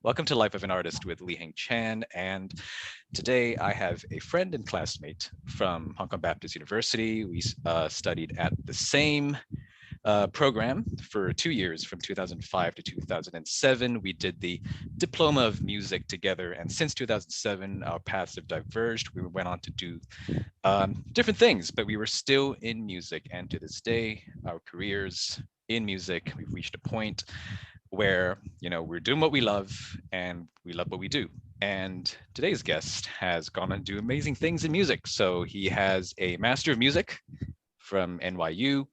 Welcome to Life of an Artist with Li Heng Chan. And today I have a friend and classmate from Hong Kong Baptist University. We studied at the same program for 2 years, from 2005 to 2007. We did the Diploma of Music together. And since 2007, our paths have diverged. We went on to do different things, but we were still in music. And to this day, our careers in music, we've reached a point where we're doing what we love and we love what we do. And today's guest has gone on to do amazing things in music. So he has a Master of Music from NYU.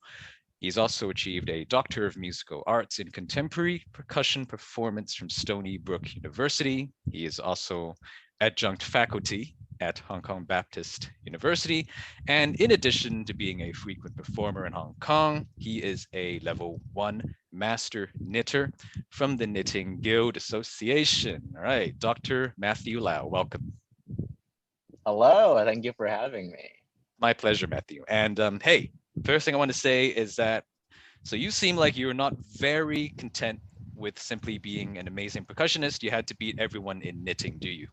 He's also achieved a Doctor of Musical Arts in Contemporary Percussion Performance from Stony Brook University. He is also adjunct faculty at Hong Kong Baptist University. And in addition to being a frequent performer in Hong Kong, he is a level 1 master knitter from the Knitting Guild Association. All right, Dr. Matthew Lau, welcome. Hello, thank you for having me. My pleasure, Matthew. And hey, first thing I want to say is that, so you seem like you're not very content with simply being an amazing percussionist. You had to beat everyone in knitting, do you?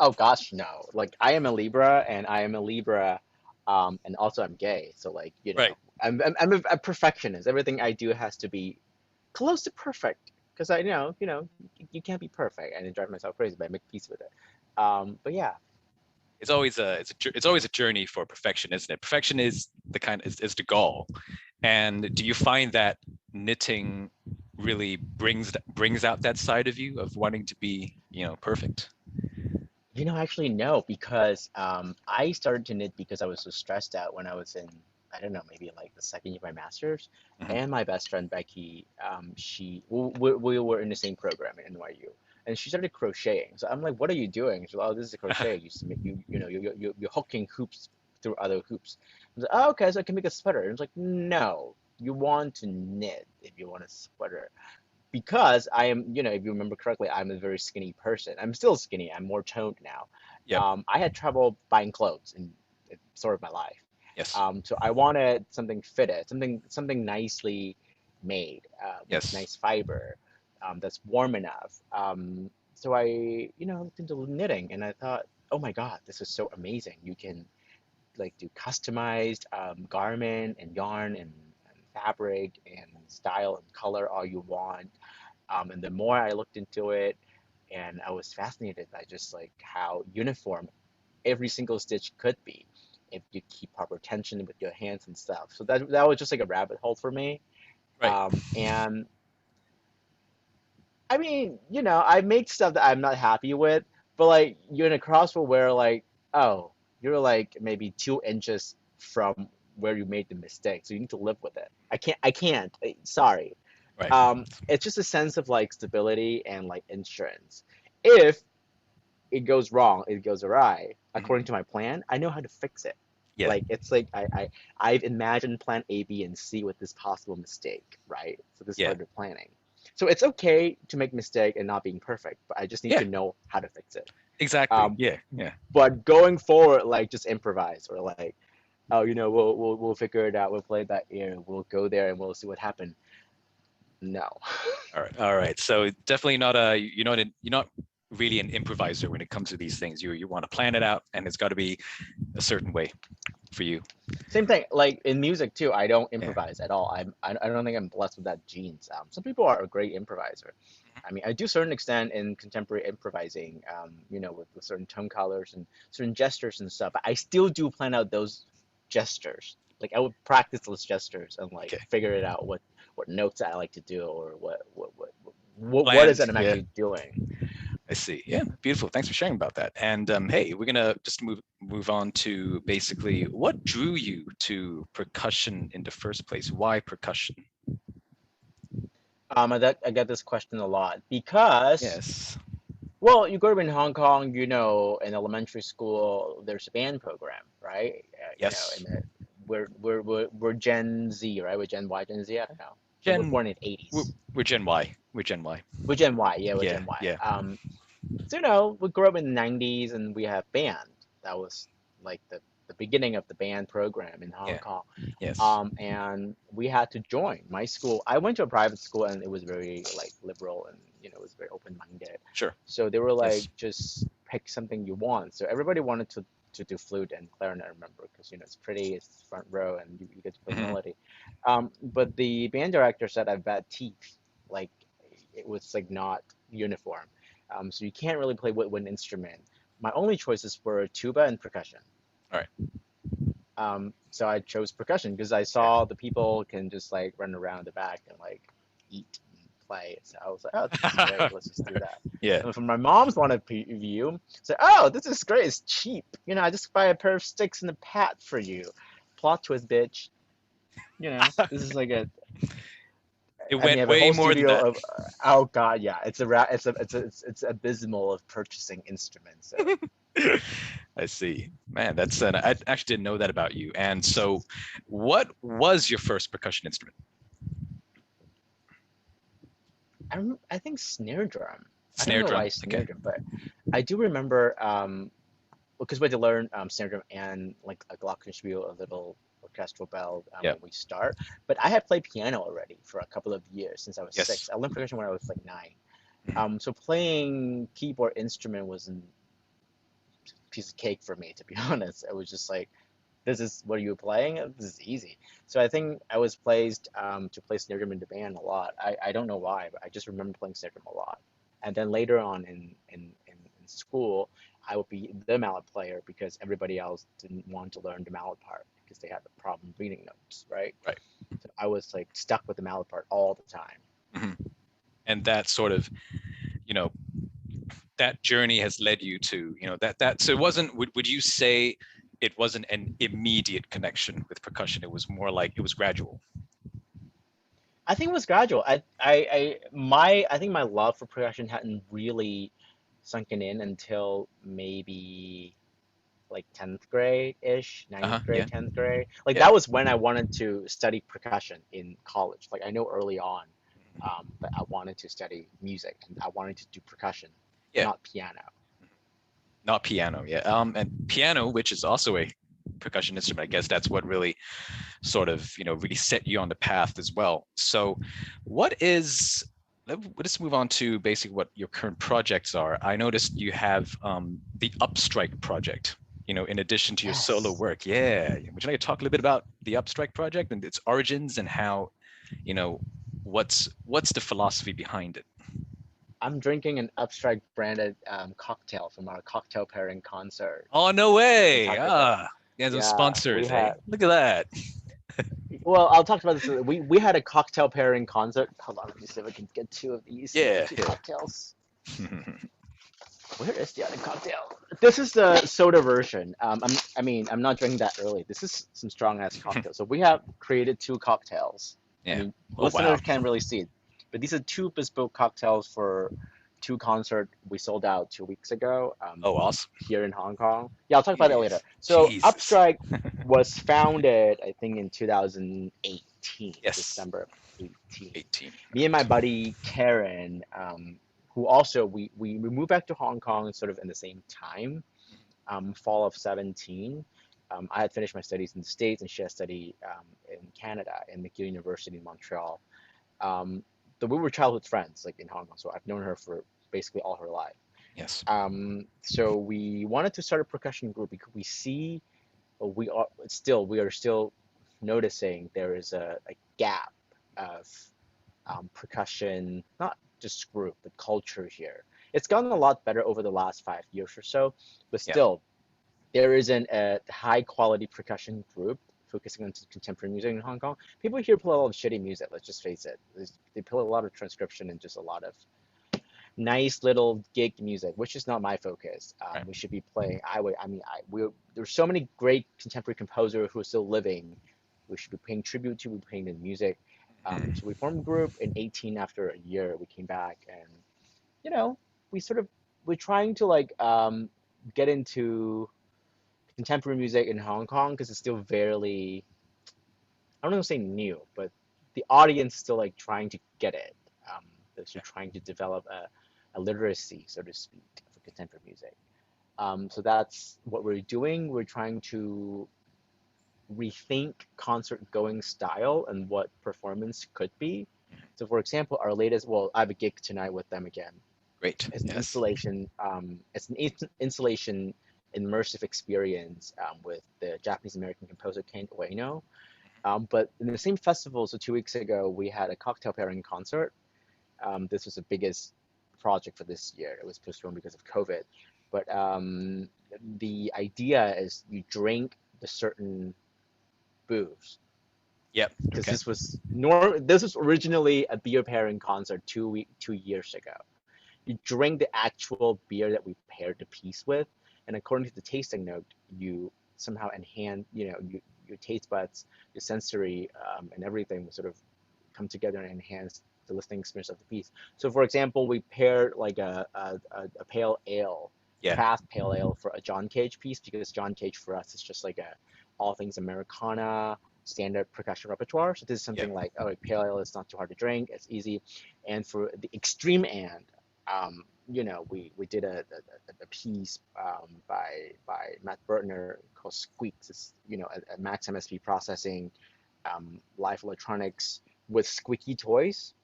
Oh gosh, no. Like I am a Libra and I am a Libra and also I'm gay. So Right. I'm a perfectionist. Everything I do has to be close to perfect because I know, you can't be perfect and it drives myself crazy, but I make peace with it. But yeah. It's always a journey for perfection, isn't it? Perfection is is the goal. And do you find that knitting really brings out that side of you of wanting to be, perfect? Actually no, because I started to knit because I was so stressed out when I was in, I don't know, maybe like the second year of my master's, Mhm. and my best friend Becky, we were in the same program at NYU, and she started crocheting. So I'm like, "What are you doing?" She's like, "Oh, this is a crochet. You just make you're hooking hoops through other hoops." I was like, "Oh, okay, so I can make a sweater." And it's like, "No, you want to knit if you want a sweater." Because I am, if you remember correctly, I'm a very skinny person. I'm still skinny. I'm more toned now. Yep. I had trouble buying clothes in sort of my life. Yes. So I wanted something fitted, something nicely made, with Yes. nice fiber, that's warm enough. So I, looked into knitting and I thought, oh my God, this is so amazing. You can like do customized garment and yarn and fabric and style and color all you want. And the more I looked into it, and I was fascinated by just like how uniform every single stitch could be if you keep proper tension with your hands and stuff. So that was just like a rabbit hole for me. Right. And I mean, I make stuff that I'm not happy with, but like you're in a crossroad where like, oh, you're like maybe 2 inches from where you made the mistake, so you need to live with it. I can't. Sorry. Right. It's just a sense of like stability and like insurance. If it goes wrong, it goes awry, Mhm. according to my plan, I know how to fix it. Yeah. Like it's like I've imagined plan A, B, and C with this possible mistake, right? So this is Yeah. part of the planning. So it's okay to make mistake and not being perfect, but I just need Yeah. to know how to fix it. Exactly. Um, Yeah. Yeah. but going forward, like just improvise or like, oh, we'll figure it out. We'll play that ear. We'll go there and we'll see what happened. No. All right. All right. So definitely not a you're not really an improviser when it comes to these things. You want to plan it out, and it's got to be a certain way for you. Same thing, like in music too. I don't Yeah. improvise at all. I don't think I'm blessed with that genes. Some people are a great improviser. I mean, I do certain extent in contemporary improvising, with certain tone colors and certain gestures and stuff. But I still do plan out those gestures. Like I would practice those gestures and like Okay. figure it out what notes I like to do or what is Planned. that I'm Yeah. actually doing. I see. Yeah, beautiful. Thanks for sharing about that. And hey, we're gonna just move on to basically what drew you to percussion in the first place. Why percussion? I get this question a lot because, Yes. well, you grow up in Hong Kong, in elementary school, there's a band program, right? Yes. And we're Gen Z, right? We're Gen Y, Gen Z, I don't know. But we're Gen. born in We're, 80s. we're Gen Y. We're Gen Y. We're Gen Y, yeah, we're Yeah. Gen Y. Yeah. So we grew up in the 90s and we have band. That was like the the beginning of the band program in Hong Yeah. Kong. Yes. And we had to join my school. I went to a private school and it was very like liberal and it was very open-minded. Sure. So they were like, Yes. just pick something you want. So everybody wanted to do flute and clarinet, I remember, because it's pretty, it's front row, and you get to play Hmm. melody. But the band director said I have bad teeth, like it was like not uniform. So you can't really play with instrument. My only choices were tuba and percussion. All right. So I chose percussion because I Yeah. saw the people can just like run around the back and like eat and play. So I was like, oh, this is great. Let's just do that. Yeah. And from my mom's point of view, said, oh, this is great. It's cheap. I just buy a pair of sticks and a pad for you. Plot twist, bitch. This is like It I mean, I went have a way whole more than studio that. of, oh God, yeah, it's abysmal of purchasing instruments. So I see. Man, I actually didn't know that about you. And so, what was your first percussion instrument? I think snare drum. I don't Snare know drum. why Okay. snare drum, but I do remember because we had to learn snare drum and like a glockenspiel, a little orchestral bell Yeah. when we start. But I had played piano already for a couple of years since I was Yes. 6. I learned percussion when I was like 9. Mhm. So playing keyboard instrument wasn't a piece of cake for me, to be honest. It was just like, this is what are you playing? This is easy. So I think I was placed to play snare drum in the band a lot. I don't know why, but I just remember playing snare drum a lot. And then later on in school, I would be the mallet player because everybody else didn't want to learn the mallet part because they had a problem reading notes, right? Right. So I was like stuck with the mallet part all the time. Hmm. And that sort of, you know, that journey has led you to, so it wasn't, would you say it wasn't an immediate connection with percussion? It was more like it was gradual. I think it was gradual. I think my love for percussion hadn't really sunken in until maybe like 10th grade ish, ninth Uh-huh. grade, Yeah. 10th grade. Like Yeah. that was when I wanted to study percussion in college. Like I know early on that I wanted to study music and I wanted to do percussion, Yeah. not piano. Not piano. Yeah. And piano, which is also a percussion instrument, I guess that's what really sort of, really set you on the path as well. So what is, let's move on to basically what your current projects are. I noticed you have the Upstrike project, in addition to your solo Yes. work. Yeah. Would you like to talk a little bit about the Upstrike project and its origins and how, you know, what's the philosophy behind it? I'm drinking an Upstrike branded cocktail from our cocktail pairing concert. Oh, no We way. talked about, You guys are yeah, we sponsors, eh? had, Look at that. well, I'll talk about this. We had a cocktail pairing concert. Hold on, let me see if I can get two of these, Yeah, two yeah. cocktails. Where is the other cocktail? This is the soda version. I'm not drinking that early. This is some strong ass cocktail. So we have created two cocktails. I Yeah. mean, Oh, wow. listeners can't really see it, but these are two bespoke cocktails for two concert we sold out 2 weeks ago Oh, awesome. here in Hong Kong. Yeah, I'll talk about it later. Jeez. So Jesus. Upstrike was founded, I think, in 2018, Yes. December 18. 18. Me and my Right. buddy Karen, who also we moved back to Hong Kong sort of in the same time, fall of 17. I had finished my studies in the States, and she had studied in Canada in McGill University in Montreal. Um, so we were childhood friends, like in Hong Kong. So I've known her for basically all her life. Yes. So we wanted to start a percussion group because we see, or we are still noticing there is a gap of percussion, not just group, but culture here. It's gotten a lot better over the last 5 years or so, but Yeah. still, there isn't a high quality percussion group focusing on contemporary music in Hong Kong. People here play a lot of shitty music, let's just face it. They play a lot of transcription and just a lot of nice little gig music, which is not my focus. Right. We should be playing. There's so many great contemporary composers who are still living. We should be paying tribute to. We're playing the music. Mhm. So we formed a group in 18. After a year, we came back and you know we sort of we're trying to like get into contemporary music in Hong Kong because it's still very, I don't want to say new, but the audience is still like trying to get it. They're Yeah. trying to develop a literacy, so to speak, for contemporary music. So that's what we're doing. We're trying to rethink concert going style and what performance could be. So, for example, our latest, well, I have a gig tonight with them again. Great. It's an Yes. installation. Installation immersive experience with the Japanese American composer Ken Ueno. But in the same festival, so 2 weeks ago, we had a cocktail pairing concert. This was the biggest project for this year. It was postponed because of COVID. But the idea is you drink the certain booze Yep. because Okay. this was originally a beer pairing concert 2 years ago. You drink the actual beer that we paired the piece with, and according to the tasting note, you somehow enhance, your taste buds, your sensory, and everything will sort of come together and enhance the listening experience of the piece. So, for example, we paired like a pale ale, Yeah. craft pale ale for a John Cage piece because John Cage for us is just like a all things Americana standard percussion repertoire. So this is Yeah. something like, oh, pale ale is not too hard to drink, it's easy. And for the extreme end, we did a piece by Matt Bertner called Squeaks. It's a Max MSP processing, live electronics with squeaky toys.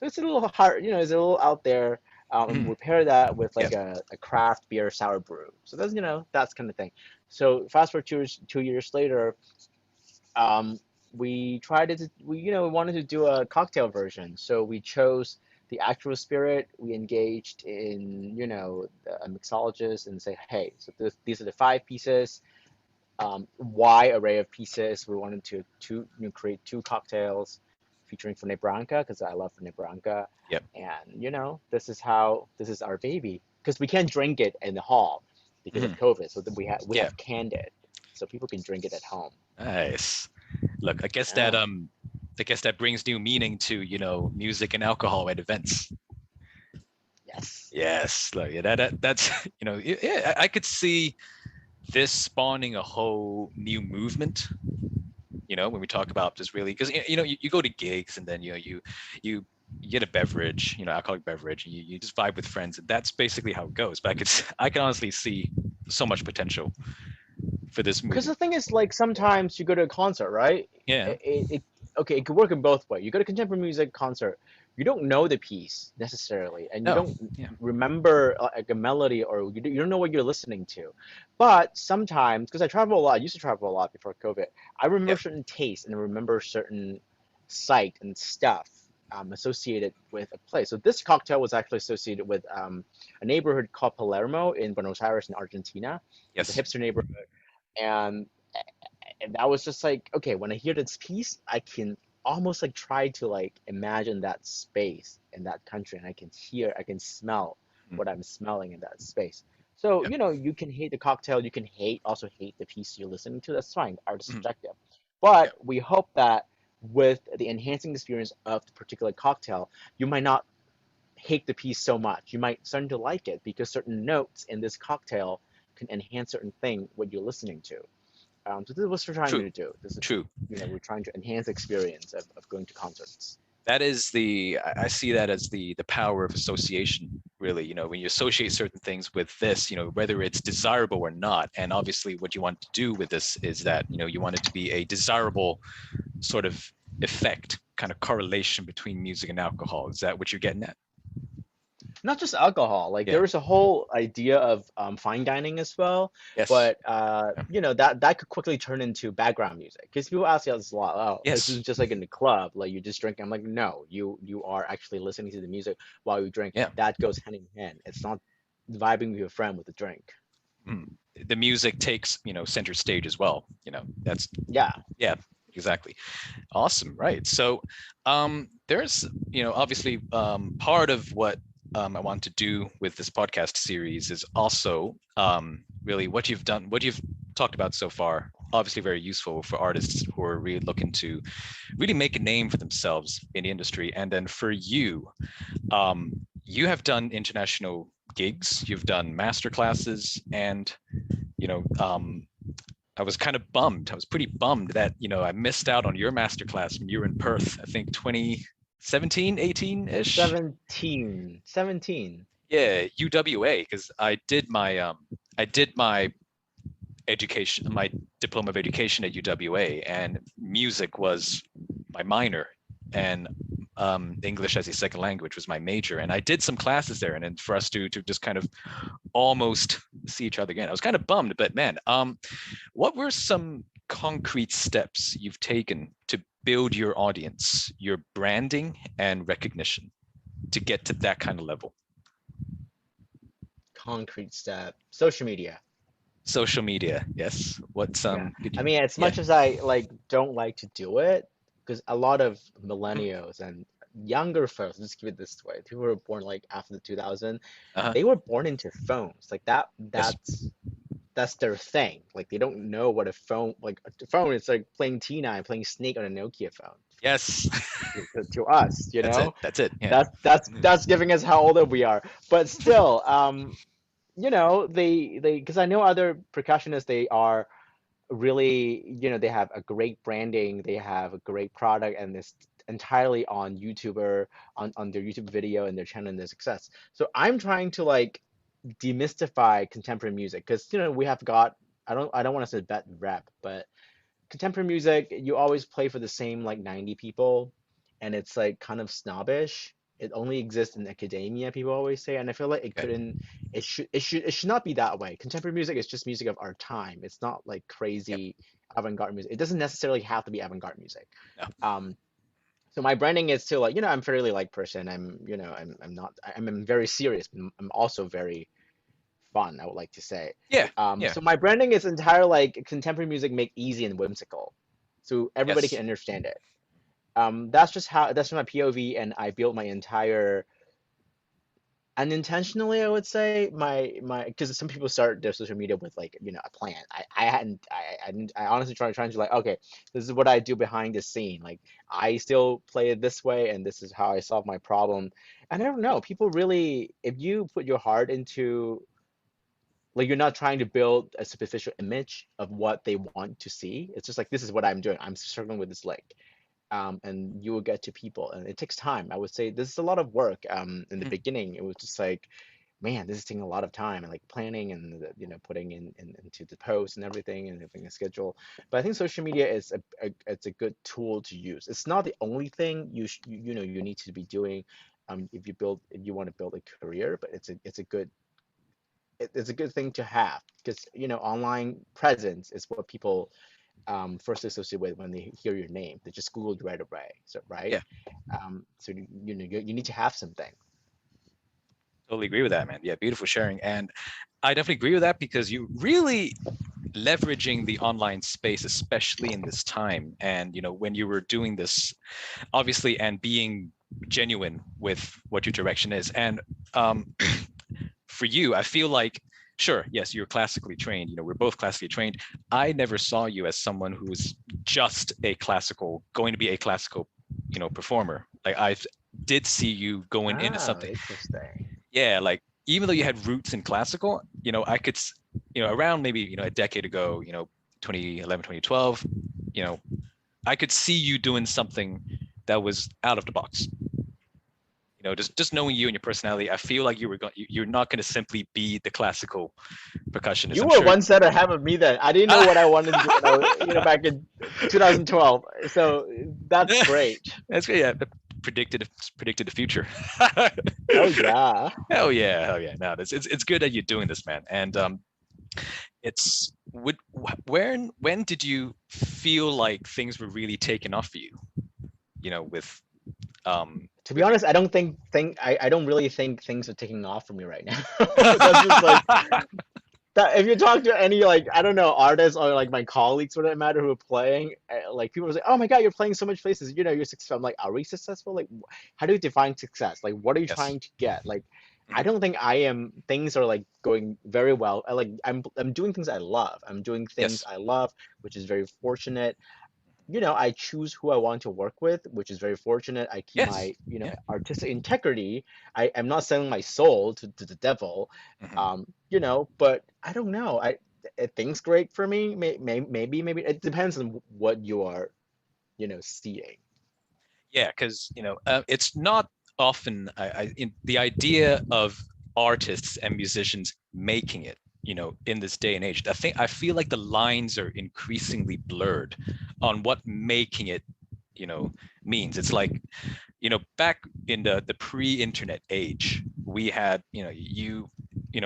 So it's a little hard, it's a little out there. And we Mhm. pair that with like Yes. a craft beer sour brew. So that's that's kind of thing. So fast forward 2 years later, um, we tried it. We wanted to do a cocktail version, so we chose the actual spirit. We engaged in a mixologist and say, hey, so these are the 5 pieces. Y array of pieces. We wanted to create 2 cocktails featuring Fernet Branca because I love Fernet Branca, Yep. and this is our baby because we can't drink it in the hall because of Mhm. COVID. So then we Yeah. have canned it so people can drink it at home. Nice. Look, Yeah. I guess that brings new meaning to, music and alcohol at events. Yes. Yes. Look, yeah, that's, yeah, I could see this spawning a whole new movement, when we talk about just really, because, you go to gigs and then, you get a beverage, alcoholic beverage, and you just vibe with friends. And that's basically how it goes. But I can honestly see so much potential for this Because the movement. thing is, like, sometimes you go to a concert, right? Yeah. Okay, it could work in both ways. You go to contemporary music concert, you don't know the piece necessarily, and you No. don't Yeah. remember like a melody, or you don't know what you're listening to. But sometimes, because I travel a lot, I used to travel a lot before COVID, I remember Yep. certain tastes and I remember certain sight and stuff associated with a place. So this cocktail was actually associated with a neighborhood called Palermo in Buenos Aires in Argentina. It's a Yes. hipster neighborhood, and that was just like, okay, when I hear this piece, I can almost like try to like imagine that space in that country, and I can smell Mm. what I'm smelling in that space. So Yep. you can hate the cocktail, you can also hate the piece you're listening to. That's fine, art is Mm. subjective. But Yep. we hope that with the enhancing experience of the particular cocktail, you might not hate the piece so much. You might start to like it because certain notes in this cocktail can enhance certain thing what you're listening to. So this is what we're trying True. to do. This is, True. we're trying to enhance the experience of going to concerts. That is I see that as the power of association, really. When you associate certain things with this, whether it's desirable or not. And obviously what you want to do with this is that, you want it to be a desirable sort of effect, kind of correlation between music and alcohol. Is that what you're getting at? Not just alcohol. Like Yeah. there is a whole idea of fine dining as well, Yes. but Yeah. that could quickly turn into background music because people ask us a lot. Oh, this Yes. is just like in the club, like you just drink. I'm like, no, you are actually listening to the music while you drink. Yeah. That goes hand in hand. It's not vibing with your friend with a drink. Mm. The music takes, center stage as well. That's, Yeah. yeah, exactly. Awesome. Right. So there's, obviously part of what I want to do with this podcast series is also really what you've done, what you've talked about so far. Obviously, very useful for artists who are really looking to really make a name for themselves in the industry. And then for you, you have done international gigs, you've done master classes, and you know, um, I was kind of bummed. I was pretty bummed that, I missed out on your masterclass when you were in Perth, I think 2017, 18-ish. 17. Yeah, UWA, because I did my I did my education, my diploma of education at UWA, and music was my minor, and English as a second language was my major. And I did some classes there, and then for us to just kind of almost see each other again, I was kind of bummed. But man, what were some concrete steps you've taken to build your audience, your branding and recognition to get to that kind of level? Concrete step, social media. Social media, yes. What's Yeah. did I you? mean, as Yeah. much as I like don't like to do it, because a lot of Mhm. millennials and younger folks, let's keep it this way, people who were born like after the 2000, Uh-huh. they were born into phones. Like that, Yes. that's their thing. Like they don't know what a phone, like a phone is like playing T9, playing Snake on a Nokia phone Yes. to us, you That's it. know? That's it. Yeah. That's giving us how old we are. But still, because I know other percussionists, they are really, they have a great branding, they have a great product, and it's entirely on YouTuber, on their YouTube video and their channel and their success. So I'm trying to like demystify contemporary music because we have got I don't want to say bad rap, but contemporary music, you always play for the same like 90 people, and it's like kind of snobbish. It only exists in academia, people always say, and I feel like Okay. it should not be that way. Contemporary music is just music of our time. It's not like Yep. crazy avant-garde music. It doesn't necessarily have to be avant-garde music. No. Um, so my branding is still like, I'm a fairly light person. I'm not, I'm very serious, but I'm also very fun, I would like to say. Yeah. Yeah. So my branding is entire like contemporary music make easy and whimsical, so everybody can Yes. understand it. That's my POV, and I built my entire unintentionally, I would say, my because some people start their social media with like a plan. I hadn't I didn't I honestly trying to like, okay, this is what I do behind the scene. Like I still play it this way, and this is how I solve my problem. And I don't know, people really, if you put your heart into, like, you're not trying to build a superficial image of what they want to see. It's just like, this is what I'm doing. I'm struggling with this leg. And you will get to people, and it takes time. I would say this is a lot of work. In the Mhm. beginning, it was just like, man, this is taking a lot of time and like planning and putting into the post and everything and having a schedule. But I think social media is it's a good tool to use. It's not the only thing you need to be doing, if you want to build a career, but it's a good thing to have, because online presence is what people first associate with when they hear your name. They just Googled right away. So right, Yeah. so you need to have something. Totally agree with that, man. Yeah. Beautiful sharing. And I definitely agree with that because you really leveraging the online space, especially in this time. And, when you were doing this, obviously, and being genuine with what your direction is. And for you, I feel like, sure, yes, you're classically trained. We're both classically trained. I never saw you as someone who was just going to be a classical, performer. Like I did see you going into Oh, something. interesting. Yeah, like even though you had roots in classical, I could, around maybe, a decade ago, 2011, 2012, I could see you doing something that was out of the box. Just knowing you and your personality, I feel like you're not going to simply be the classical percussionist. You I'm were sure. one step ahead of me then. I didn't know what I wanted to do when I was, back in 2012. So that's great. That's great. Yeah, predicted the future. Oh yeah. Hell yeah, hell yeah. No, it's good that you're doing this, man. And it's would when did you feel like things were really taking off for you? With To be with your. honest, I don't I don't really think things are taking off for me right now. That's just like that. If you talk to any, like, I don't know, artists or like my colleagues for that matter who are playing, like people say, "Oh my God, you're playing so much places. You're successful." I'm like, "Are we successful? Like, how do you define success? Like, what are you Yes. trying to get? Like, I Mhm. don't think I am. Things are like going very well. I'm doing things I love. I'm doing things Yes. I love, which is very fortunate. I choose who I want to work with, which is very fortunate. I keep Yes. my, Yeah. artistic integrity. I am not selling my soul to the devil. Mhm. But I don't know. Things great for me. Maybe it depends on what you are, seeing. Yeah, because it's not often in the idea of artists and musicians making it. in this day and age. I feel like the lines are increasingly blurred on what making it, means. It's like, back in the pre-internet age, we had,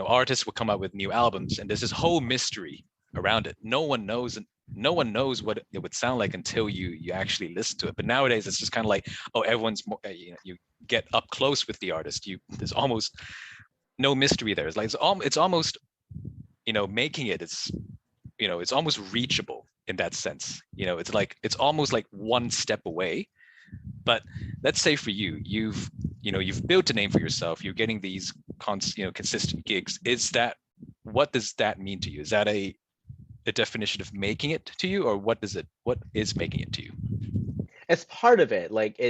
artists would come out with new albums, and there's this whole mystery around it. No one knows what it would sound like until you actually listen to it. But nowadays, it's just kind of like, oh, everyone's more, you get up close with the artist. There's almost no mystery there. It's like it's almost, making it, it's almost reachable in that sense. It's like it's almost like one step away. But let's say for you, you've built a name for yourself. You're getting these consistent gigs. What does that mean to you? Is that a definition of making it to you, or what is making it to you? It's part of it. Like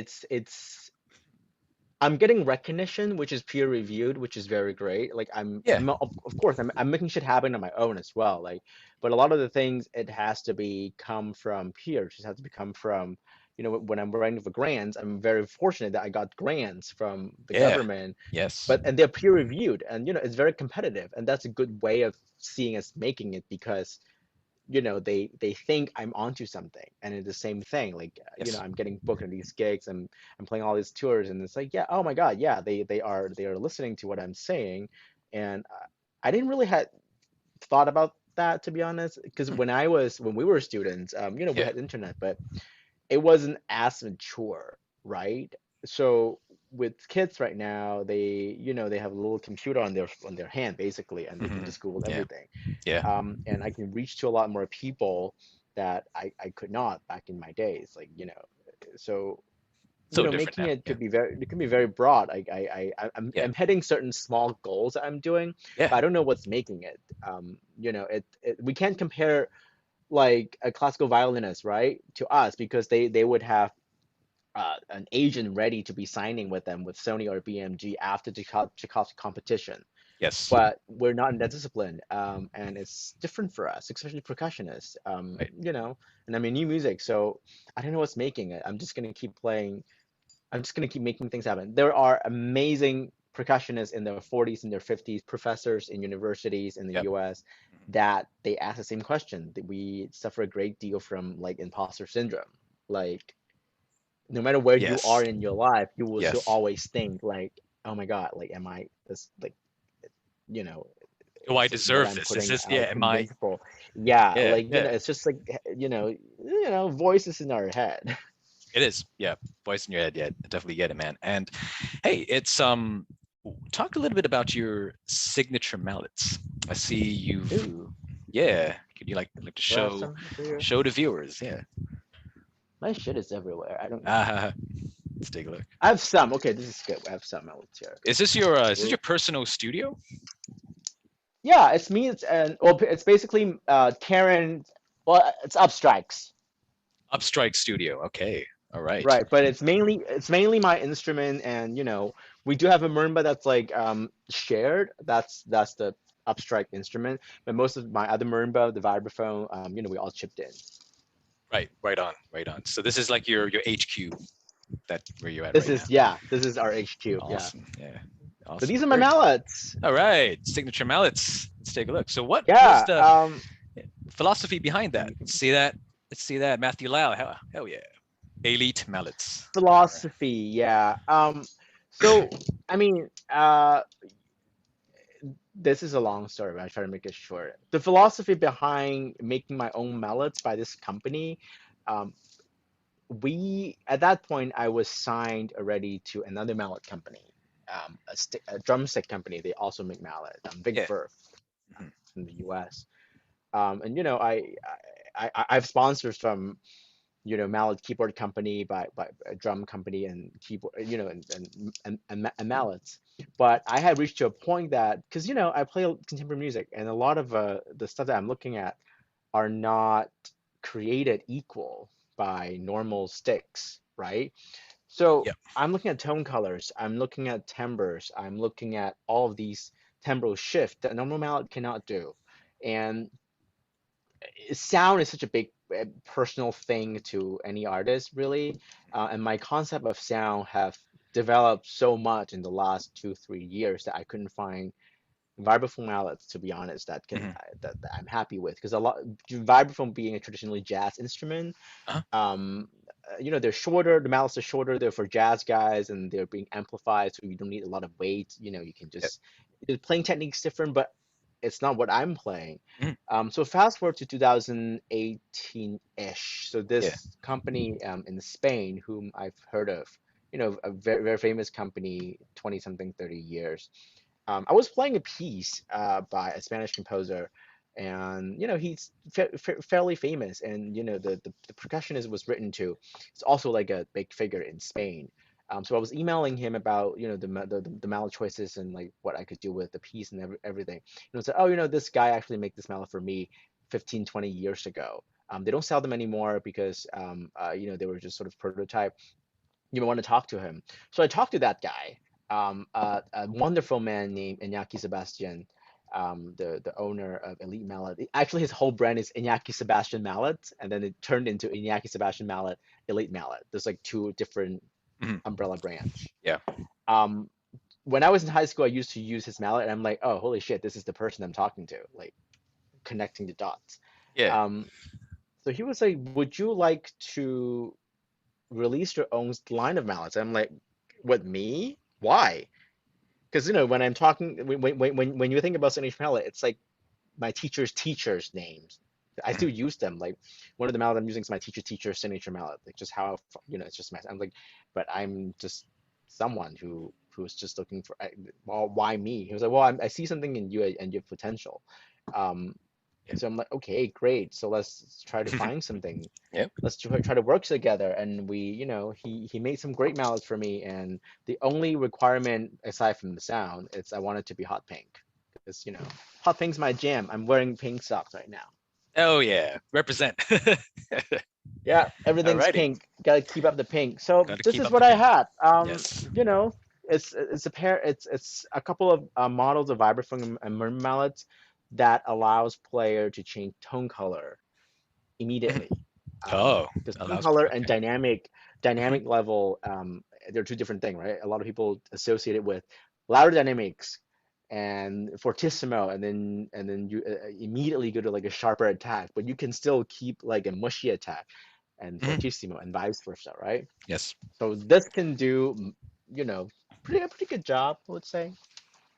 I'm getting recognition, which is peer reviewed, which is very great. Like Yeah. of course I'm making shit happen on my own as well. Like, but a lot of the things it has to be come from peers. It has to be come from, when I'm writing for grants, I'm very fortunate that I got grants from the Yeah. government, Yes. but and they're peer reviewed, and it's very competitive, and that's a good way of seeing us making it because they think I'm onto something, and it's the same thing. Like, Yes. I'm getting booked on these gigs, and I'm playing all these tours, and it's like, yeah, oh my God, yeah, they are listening to what I'm saying, and I didn't really had thought about that, to be honest, because Hmm. when we were students, we Yeah. had internet, but it wasn't as mature, right? So with kids right now, they have a little computer on their hand basically, and they can Hmm. just Google Yeah. everything. Yeah. And I can reach to a lot more people that I could not back in my days. Like, so So different making now. Yeah. it can be very broad. Yeah. I'm hitting certain small goals that I'm doing, Yeah. but I don't know what's making it. We can't compare like a classical violinist, right, to us because they would have an agent ready to be signing with them with Sony or BMG after Tchaikovsky competition. Yes. But we're not in that discipline, and it's different for us, especially percussionists. Right. And I mean new music, so I don't know what's making it. I'm just gonna keep playing. I'm just gonna keep making things happen. There are amazing percussionists in their 40s and their 50s, professors in universities in the Yep. US, Mhm. that they ask the same question. That we suffer a great deal from like imposter syndrome. Like no matter where you are Yes. in your life, you will still Yes. always think like, oh my God, like am I this like you know Do I is what deserve I'm this? Is putting this, yeah, out am I? convincible? Yeah, Yeah. like Yeah. it's just like voices in our head. It is. Yeah. Voice in your head. Yeah. I definitely get it, man. And hey, it's talk a little bit about your signature mallets. I see you've, Ooh, yeah. Could you like to do I have show some for you? show the viewers? Yeah. My shit is everywhere. I don't know. Ah, let's take a look. I have some. Okay, this is good. I have some outlets here. Is this your personal studio? Yeah, it's me. It's basically Karen. Well, it's Upstrikes, Upstrike Studio. Okay. All right. right? But it's mainly my instrument, and we do have a marimba that's like shared. That's the Upstrike instrument, but most of my other marimba, the vibraphone, we all chipped in. Right. Right on. Right on. So this is like your HQ, that where you're at This right now. is yeah, this is our HQ. Yeah. Awesome. Yeah. So Awesome. these are my Very cool. mallets. All right. Signature mallets. Let's take a look. So what was Yeah. the philosophy behind Let that? me Let's see that. Let's see that. Matthew Lau. Hell yeah. Elite mallets. All right. philosophy. Yeah. So I mean, this is a long story, but I try to make it short. The philosophy behind making my own mallets by this company, um, we at that point I was signed already to another mallet company, a drumstick company. They also make mallet, Big Yeah. Fur Mhm. from the U.S. And I've sponsors from mallet keyboard company by a drum company and keyboard and mallets. But I had reached to a point that because I play contemporary music and a lot of the stuff that I'm looking at are not created equal by normal sticks, right? So Yep. I'm looking at tone colors, I'm looking at timbres, I'm looking at all of these timbral shift that a normal mallet cannot do. And sound is such a big personal thing to any artist, really. And my concept of sound have developed so much in the last 2 3 years that I couldn't find vibraphone mallets, to be honest, Hmm. that I'm happy with, because a lot vibraphone being a traditionally jazz instrument, Uh-huh. they're shorter. The mallets are shorter. They're for jazz guys, and they're being amplified, so you don't need a lot of weight. You can Yeah. just the playing technique's different, but it's not what I'm playing. Mhm. So fast forward to 2018-ish. So Yeah. this company in Spain, whom I've heard of, a very very famous company, 20 something, 30 years. I was playing a piece by a Spanish composer, and he's fairly famous, and the percussionist was written to. It's also like a big figure in Spain. So I was emailing him about the mallet choices and like what I could do with the piece and everything. Said, oh, this guy actually made this mallet for me 15, 20 years ago. They don't sell them anymore because they were just sort of prototype. You want to talk to him. So I talked to that guy, a wonderful man named Iñaki Sebastian, the owner of Elite Mallet. Actually, his whole brand is Iñaki Sebastian Mallet, and then it turned into Iñaki Sebastian Mallet Elite Mallet. There's like two different Hmm. umbrella brands. Yeah. Um, when I was in high school, I used to use his mallet, and I'm like, oh, holy shit, this is the person I'm talking to, like connecting the dots. Yeah. Um, so he was like, would you like to release your own line of mallets? I'm like, what, me? Why? Because when I'm talking, when you think about Spanish mallet, it's like my teacher's teacher's names. I Hmm. still use them. Like one of the mallets I'm using is my teacher signature mallet. Like just how it's just my. I'm like, but I'm just someone who's just looking for. Well, why me? He was like, well, I see something in you and your potential. Um, Yeah. so I'm like, okay, great. So let's try to find something. Yep. Let's try to work together. And he made some great mallets for me. And the only requirement aside from the sound is I want it to be hot pink, because hot pink's my jam. I'm wearing pink socks right now. Oh yeah. Represent. Yeah, everything's Alrighty. pink. Gotta keep up the pink. So Got to this keep is up the what I pink. had. Yes. It's a pair. It's a couple of models of vibraphone and mermaid mallets that allows player to change tone color Mhm. immediately. Oh, Because tone allows. color and Okay. Hmm. dynamic level, they're two different things, right? A lot of people associate it with louder dynamics and fortissimo, and then you immediately go to like a sharper attack, but you can still keep like a mushy attack and Hmm. fortissimo and vice versa, right? Yes. So this can do, you know, pretty good job, I would say.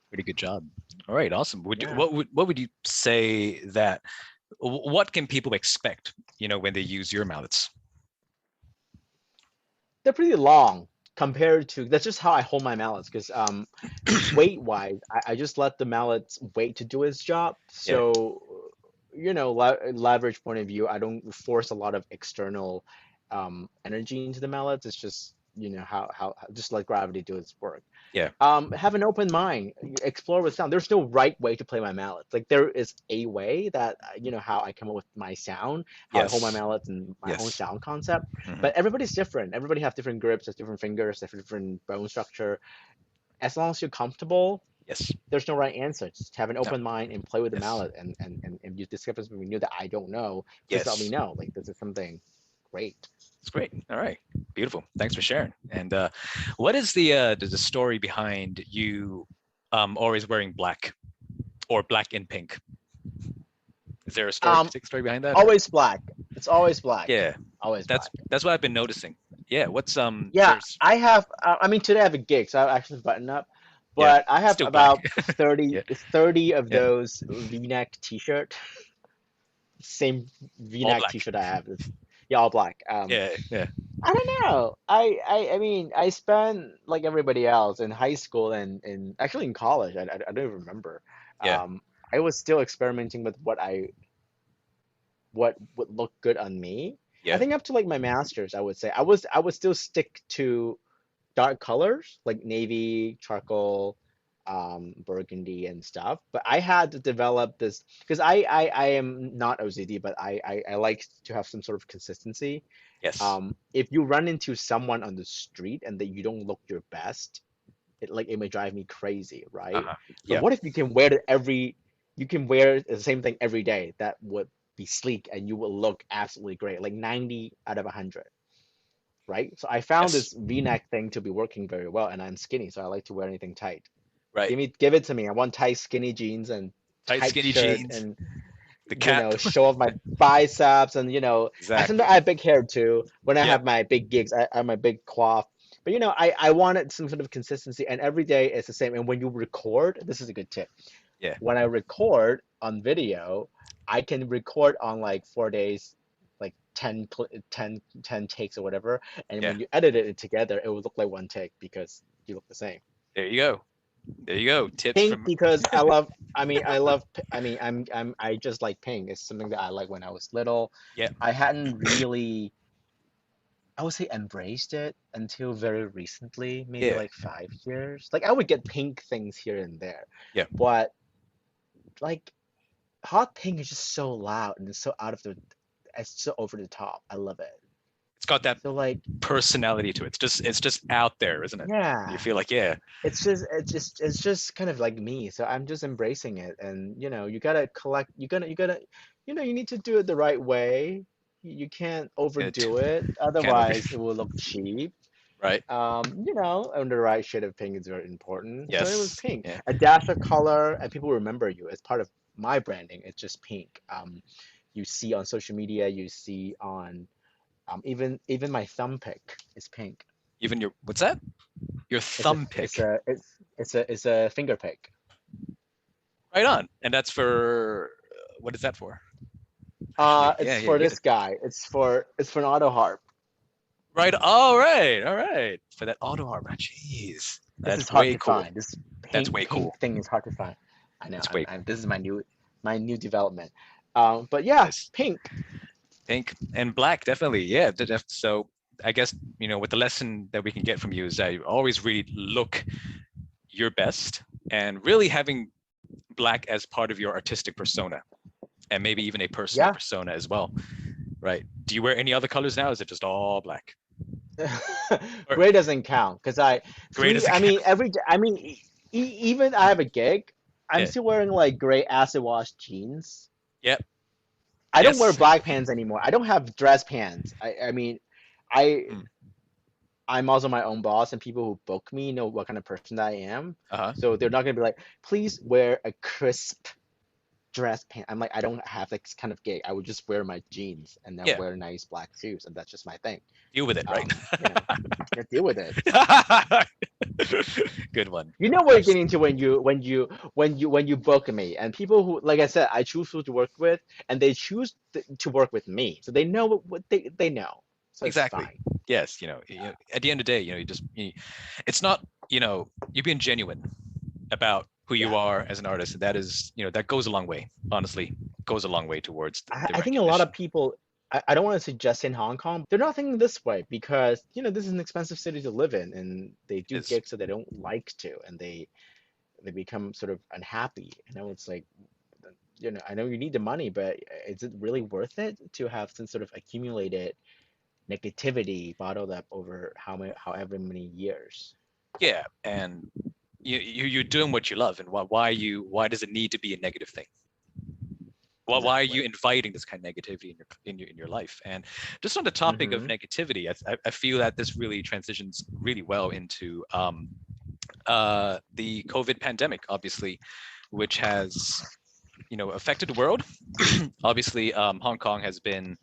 Pretty good job. All right. Awesome. Yeah. What would you say that what can people expect, when they use your mallets? They're pretty long compared to, that's just how I hold my mallets, because weight wise, I just let the mallets wait to do its job. Yeah. So leverage point of view, I don't force a lot of external energy into the mallets. It's just how just let gravity do its work. Yeah. Have an open mind, explore with sound. There's no right way to play my mallets. Like there is a way that how I come up with my sound, how I hold my Yes. mallets, and my own Yes. sound concept. Hmm. But everybody's different. Everybody have different grips, has different fingers, have different bone structure. As long as you're comfortable, Yes. there's no right answer. Just have an No. open mind and play with the Yes. mallet. And you discover something new that I don't know, please let me Yes. know. Like this is something great. It's great. All right. Beautiful. Thanks for sharing. And what is the story behind you always wearing black or black and pink? Is there a story, Um, particular story behind that, or? Always black. It's always black. Yeah, Always that's black. that's what I've been noticing. Yeah. What's Yeah, there's I have. I mean, today I have a gig, so I actually button up. yeah, But I have still black. about 30, Yeah. 30 of Yeah. those V-neck T-shirt. Same All V-neck black. T-shirt I have. Yeah, all black. Yeah. Yeah. I don't know. I mean, I spent like everybody else in high school and actually in college. I don't even remember. Yeah. Um, I was still experimenting with what would look good on me. I Yeah. think up to like my master's, I would say I would still stick to dark colors like navy, charcoal, burgundy and stuff. But I had to develop this because I am not OCD, but I like to have some sort of consistency. Yes. If you run into someone on the street and that you don't look your best, it may drive me crazy, right? Uh-huh. But Yeah. what if you can wear the same thing every day? That would be sleek and you will look absolutely great, like 90 out of 100, right? So I found Yes. this V-neck thing to be working very well, and I'm skinny, so I like to wear anything tight. Right. Give it to me. I want tight skinny jeans and Tight tight skinny shirt jeans, and the cap. show off my biceps and I sometimes Exactly. I have big hair too. When I Yep. have my big gigs, I have my big coif. But I wanted some sort of consistency, and every day it's the same. And when you record, this is a good tip. Yeah. When I record on video, I can record on like 4 days, like 10 takes or whatever. And Yeah. when you edit it together, it will look like one take because you look the same. There you go. There you go. Tips Pink from. because I just like pink. It's something that I like when I was little. Yeah. I hadn't really, I would say, embraced it until very recently, maybe Yeah. like 5 years. Like I would get pink things here and there, Yeah. but like hot pink is just so loud and it's so over the top. I love it. It's got that So like, personality to it. It's just out there, isn't it? You yeah, feel like, yeah, it's just kind of like me. So I'm just embracing it, and you gotta collect. You need to do it the right way. You can't it overdo it, can't over. otherwise it will look cheap. Right. And the right shade of pink is very important. So it was Yes. pink, Yeah. a dash of color, and people remember you as part of my branding. It's just pink. You see on social media, you see on even my thumb pick is pink. Even your what's that? Your It's a thumb it's pick. a it's it's a finger pick. Right on. And that's for what is that for? Actually, yeah, It's yeah, you for get it. this guy. It's for an auto harp. Right. All right. All right. For that auto harbor. Jeez. This That's is hard way to cool. find. This That's pink way pink cool. thing is hard to find. I know. It's way This is my new development. But cool. yeah, Nice. pink. Pink and black, definitely. Yeah. So I guess, what the lesson that we can get from you is that you always really look your best and really having black as part of your artistic persona and maybe even a personal Yeah. persona as well. Right. Do you wear any other colors now? Is it just all black? Or Gray doesn't count because gray does I again? mean every I mean even I have a gig, I'm Yeah. still wearing like gray acid wash jeans. Yep. I don't wear Yes. black pants anymore. I don't have dress pants. I mean I Mm. I'm also my own boss, and people who book me know what kind of person I am. Uh-huh. So they're not gonna be like, please wear a crisp dress pant. I'm like, I don't have this kind of gig. I would just wear my jeans and then Yeah. wear nice black shoes, and that's just my thing. Deal with it, right? You know, yeah, deal with it. Good one. You know what you're Abs- getting into when you book me, and people who, like I said, I choose who to work with, and they choose to work with me, so they know what they know, so it's exactly. fine. Yes, at the end of the day, it's not, you're being genuine about who you Yeah. are as an artist. And that is, that goes a long way, honestly, goes a long way towards the I think a lot of recognition. people, I don't want to suggest in Hong Kong, they're not thinking this way because, this is an expensive city to live in, and they It do is. gigs that they don't like to, and they become sort of unhappy. It's like, I know you need the money, but is it really worth it to have some sort of accumulated negativity bottled up over however many years? Yeah. And you're doing what you love. And why does it need to be a negative thing? Why are you Exactly. inviting this kind of negativity in your life? And just on the topic of Mm-hmm. negativity, I feel that this really transitions really well into the COVID pandemic, obviously, which has affected the world. Obviously, Hong Kong has been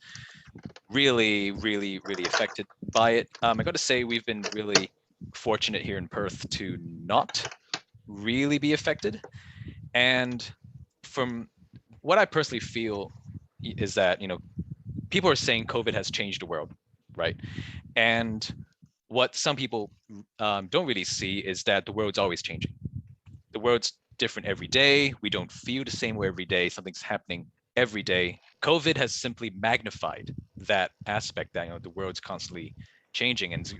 really, really, really affected by it. I got to say, we've been really fortunate here in Perth to not really be affected. And from what I personally feel is that, people are saying COVID has changed the world, right? And what some people don't really see is that the world's always changing. The world's different every day. We don't feel the same way every day. Something's happening every day. COVID has simply magnified that aspect that the world's constantly changing, and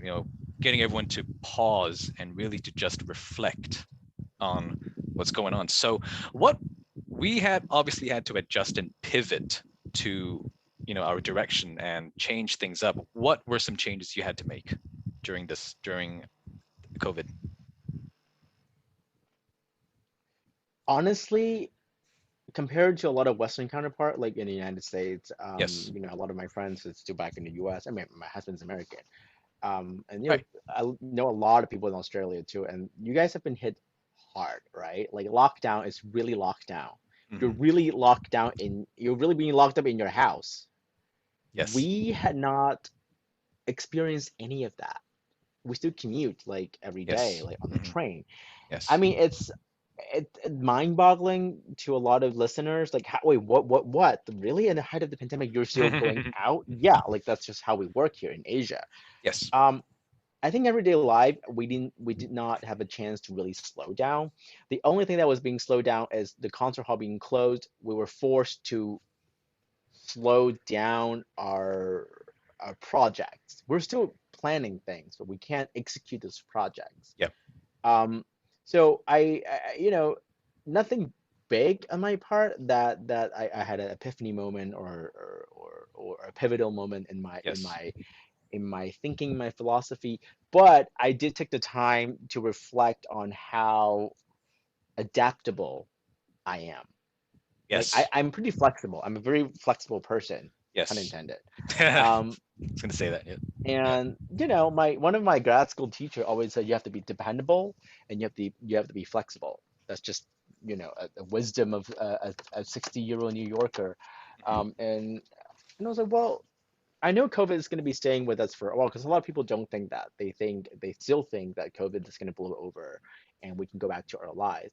getting everyone to pause and really to just reflect on what's going on. So what we had obviously had to adjust and pivot to our direction and change things up. What were some changes you had to make during COVID? Honestly, compared to a lot of Western counterpart, like in the United States, Yes. a lot of my friends are still back in the US. I mean, my husband's American. And Right. I know a lot of people in Australia too, and you guys have been hit hard, right? Like lockdown is really locked down. You're Hmm. really locked down you're really being locked up in your house. Yes. We had not experienced any of that. We still commute like every day, Yes. like on the Hmm. train. I Yes. mean, it's mind-boggling to a lot of listeners. Like, how, wait, what? Really? In the height of the pandemic, you're still going out? Yeah, like that's just how we work here in Asia. Yes. Um, I think everyday life, we did not have a chance to really slow down. The only thing that was being slowed down is the concert hall being closed. We were forced to slow down our projects. We're still planning things, but we can't execute those projects. Yep. Um, so nothing big on my part that I had an epiphany moment or a pivotal moment in Yes. my thinking, my philosophy, but I did take the time to reflect on how adaptable I am. Like Yes. I'm pretty flexible. I'm a very flexible person, pun Yes. intended. I Um, was gonna say that. Yeah. Yeah. and my one of my grad school teacher always said you have to be dependable and you have to be flexible. That's just a wisdom of a 60-year-old New Yorker. Hmm. And I was like, well, I know COVID is going to be staying with us for a while because a lot of people don't think that. They still think that COVID is going to blow over and we can go back to our lives.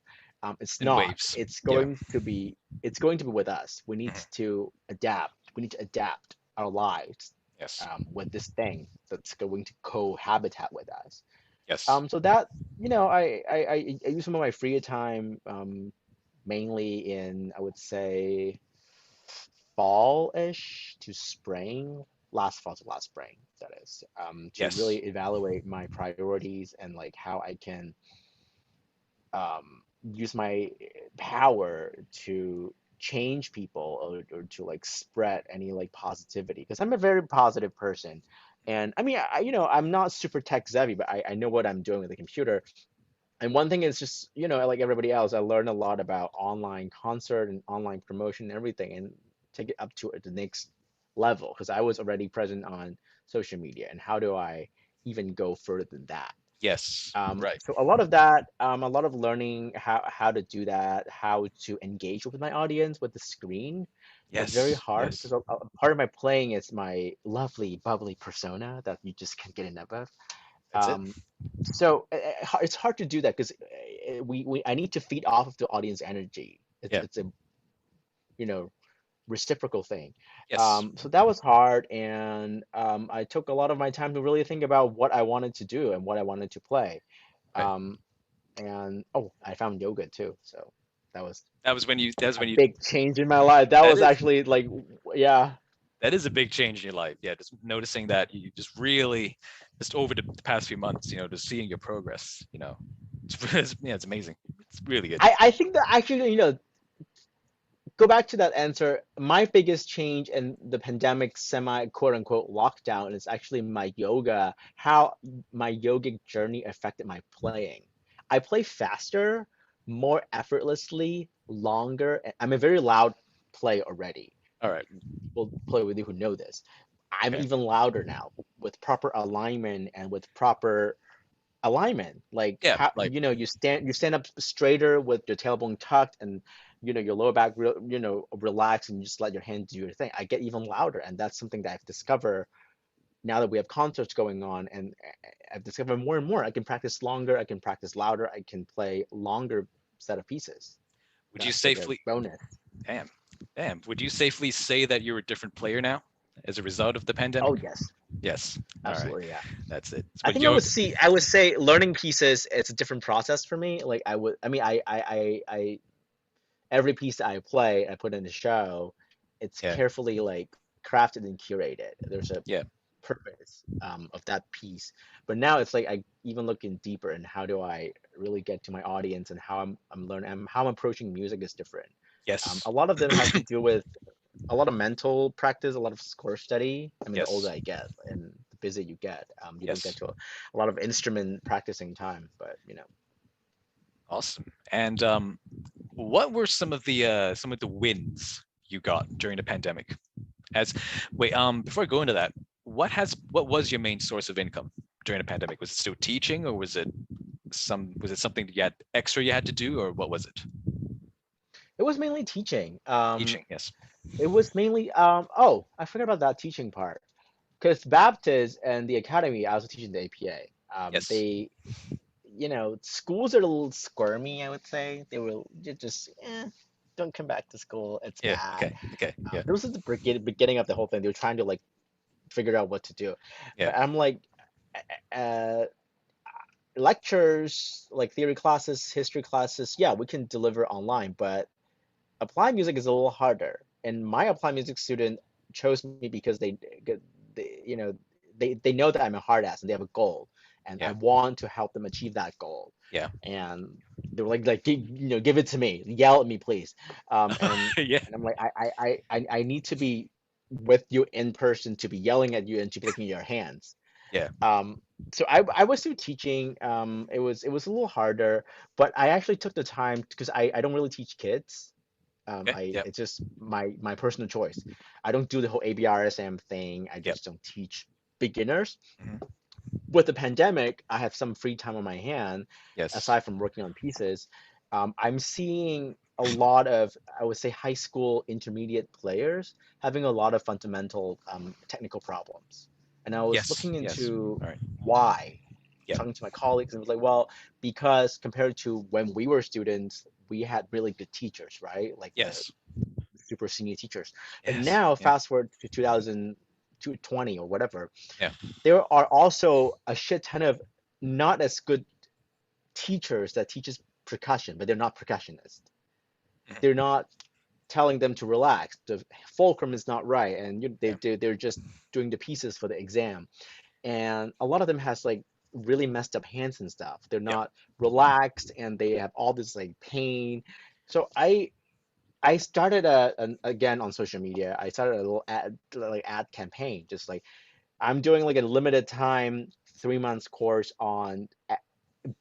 It's In not. waves. It's Yeah. going to be with us. We need Hmm. to adapt. We need to adapt our lives Yes. with this thing that's going to cohabitat with us. Yes. So that I use some of my free time mainly in, I would say, fall-ish to spring, last fall to last spring, that is, to really Yes. evaluate my priorities and like how I can use my power to change people or to like spread any like positivity because I'm a very positive person. And I mean, I'm not super tech savvy, but I know what I'm doing with the computer. And one thing is just, like everybody else, I learned a lot about online concert and online promotion and everything, and take it up to the next level because I was already present on social media. And how do I even go further than that? Yes. Right. So a lot of that, a lot of learning how to do that, how to engage with my audience with the screen. That's very Yes. hard because Yes. a part of my playing is my lovely, bubbly persona that you just can't get enough of. That's it. Um, so it's hard to do that because I need to feed off of the audience energy. It's Yeah. it's a you know reciprocal thing. Yes. So that was hard, and I took a lot of my time to really think about what I wanted to do and what I wanted to play. Right. Um, and oh, I found yoga too. So that was That was when you. That was a when you. big change in my life. That That was is. actually like, yeah. That is a big change in your life. Yeah. Just noticing that you just really, just over the past few months, just seeing your progress. Yeah, it's amazing. It's really good. I think that actually, go back to that answer. My biggest change in the pandemic semi quote unquote lockdown is actually my yoga, how my yogic journey affected my playing. I play faster, more effortlessly, longer. I'm a very loud player already. All right. People play with you who know this. I'm Okay. even louder now with proper alignment and with proper alignment. Like Yeah. how Like. you stand up straighter with your tailbone tucked and your lower back relaxed and you just let your hand do your thing. I get even louder, and that's something that I've discovered now that we have concerts going on, and I've discovered more and more. I can practice longer, I can practice louder, I can play longer set of pieces. Would you That's like a safely? bonus. Damn. Damn. Would you safely say that you're a different player now as a result of the Oh pandemic? yes, Yes. All right. absolutely, yeah. That's it. I But think yoga. I would say learning pieces, it's a different process for me. Like I mean, every piece that I play, I put in a show, it's Yeah. carefully like crafted and curated. There's a Yeah. purpose of that piece. But now it's like I even looking deeper in how do I really get to my audience and how I'm learning and how I'm approaching music is different. Yes. A lot of them has to do with a lot of mental practice, a lot of score study. I mean, the older Yes. I get and the busier you get, you don't get Yes. to a lot of instrument practicing time. But Awesome. And what were some of the wins you got during the pandemic? As wait, before I go into that, what was your main source of income during the pandemic? Was it still teaching or was it was it something you had extra you had to do, or what was it? It was mainly teaching. Teaching, yes. It was mainly oh, I forgot about that teaching part. Because Baptist and the academy, I was teaching the APA. Yes. They, schools are a little squirmy, I would say. They will just, don't come back to school. It's Yeah. bad. Okay. Okay. Yeah. This was the beginning of the whole thing. They were trying to like figure out what to do. Yeah. But I'm like, uh, lectures, like theory classes, history classes, yeah, we can deliver online, but applied music is a little harder. And my applied music student chose me because they they know that I'm a hard ass and they have a goal, and I Yeah. want to help them achieve that goal. Yeah. And they were like, give it to me, yell at me, please. Yeah. And I'm like, I need to be with you in person to be yelling at you and to be looking at your hands. Yeah. Um, so I was still teaching. It was a little harder, but I actually took the time because I don't really teach kids. Okay. Yep. It's just my personal choice. I don't do the whole ABRSM thing. I Yep. just don't teach beginners. Mhm. With the pandemic, I have some free time on my hand, Yes. aside from working on pieces. I'm seeing a lot of, I would say, high school intermediate players having a lot of fundamental technical problems. And I was Yes. looking Yes. into All right. why, Yep. talking to my colleagues, and was like, well, because compared to when we were students, we had really good teachers, right? Like the Yes. super senior teachers. But Yes. now, Yeah. fast forward to 2020 or whatever, Yeah. there are also a shit ton of not as good teachers that teaches percussion, but they're not percussionists. Mhm. They're not telling them to relax. The fulcrum is not right, and Yeah. they're just doing the pieces for the exam. And a lot of them has like really messed up hands and stuff. They're Yep. not relaxed, and they have all this like pain. So I started again on social media. I started a little ad campaign, just like I'm doing like a limited time 3 months course on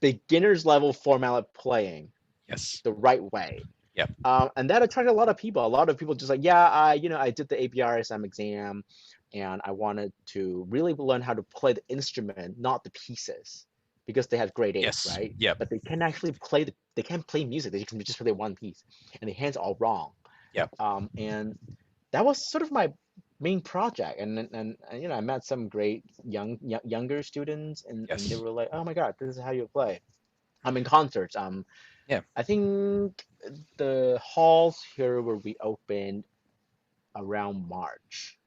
beginners level four mallet playing Yes. the right way. Yep. And that attracted a lot of people. A lot of people just like, yeah, I did the APRSM exam, and I wanted to really learn how to play the instrument, not the pieces, because they have grade eight, Yes. right? Yep. But they can actually play they can't play music. They can just play one piece, and the hands are all wrong. Yep. And that was sort of my main project. And I met some great younger students, and they Yes. were like, oh my God, this is how you play. I'm in concerts. Yeah. I think the halls here will be opened around March,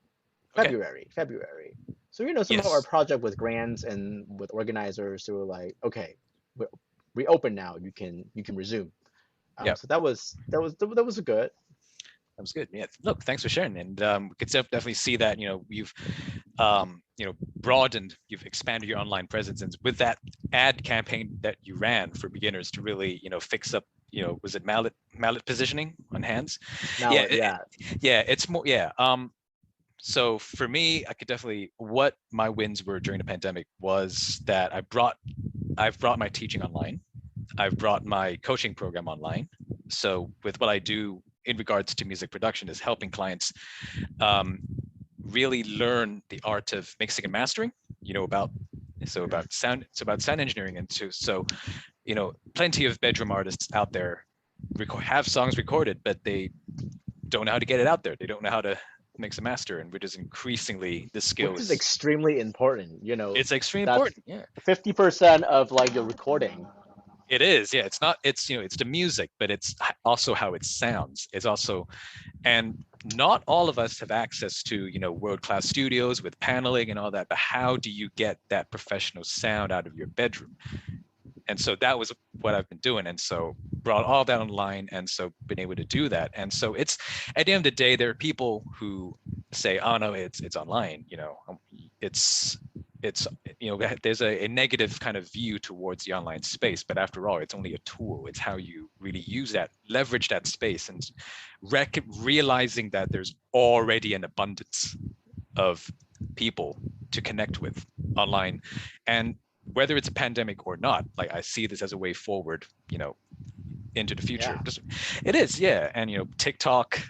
Okay. February. So some of our Yes. project with grants and with organizers who were like, okay, we open now. You can resume. Yep. So that was good. That was good. Yeah. Look, thanks for sharing. And we could definitely see that, you've, broadened, you've expanded your online presence. And with that ad campaign that you ran for beginners to really, fix up, was it mallet positioning on hands? Yeah. Mallet, yeah. Yeah. It's more, yeah. So for me, I could definitely, what my wins were during the pandemic was that I've brought my teaching online. I've brought my coaching program online. So with what I do in regards to music production is helping clients really learn the art of mixing and mastering, about sound, it's about sound engineering. And plenty of bedroom artists out there have songs recorded, but they don't know how to get it out there. They don't know how to mix and master, and which is increasingly the Which is skills. extremely important. It's extremely That's important. Yeah. 50% of like your recording. It is, yeah. It's not. It's the music, but it's also how it sounds. It's also, and not all of us have access to world-class studios with paneling and all that. But how do you get that professional sound out of your bedroom? And so that was what I've been doing, and so brought all that online, and so been able to do that. And so it's, at the end of the day, there are people who say, "Oh no, it's online." It's there's a negative kind of view towards the online space, but after all, it's only a tool. It's how you really use that, leverage that space, and realizing that there's already an abundance of people to connect with online. And whether it's a pandemic or not, like, I see this as a way forward, into the future. Yeah. It is, yeah. And TikTok,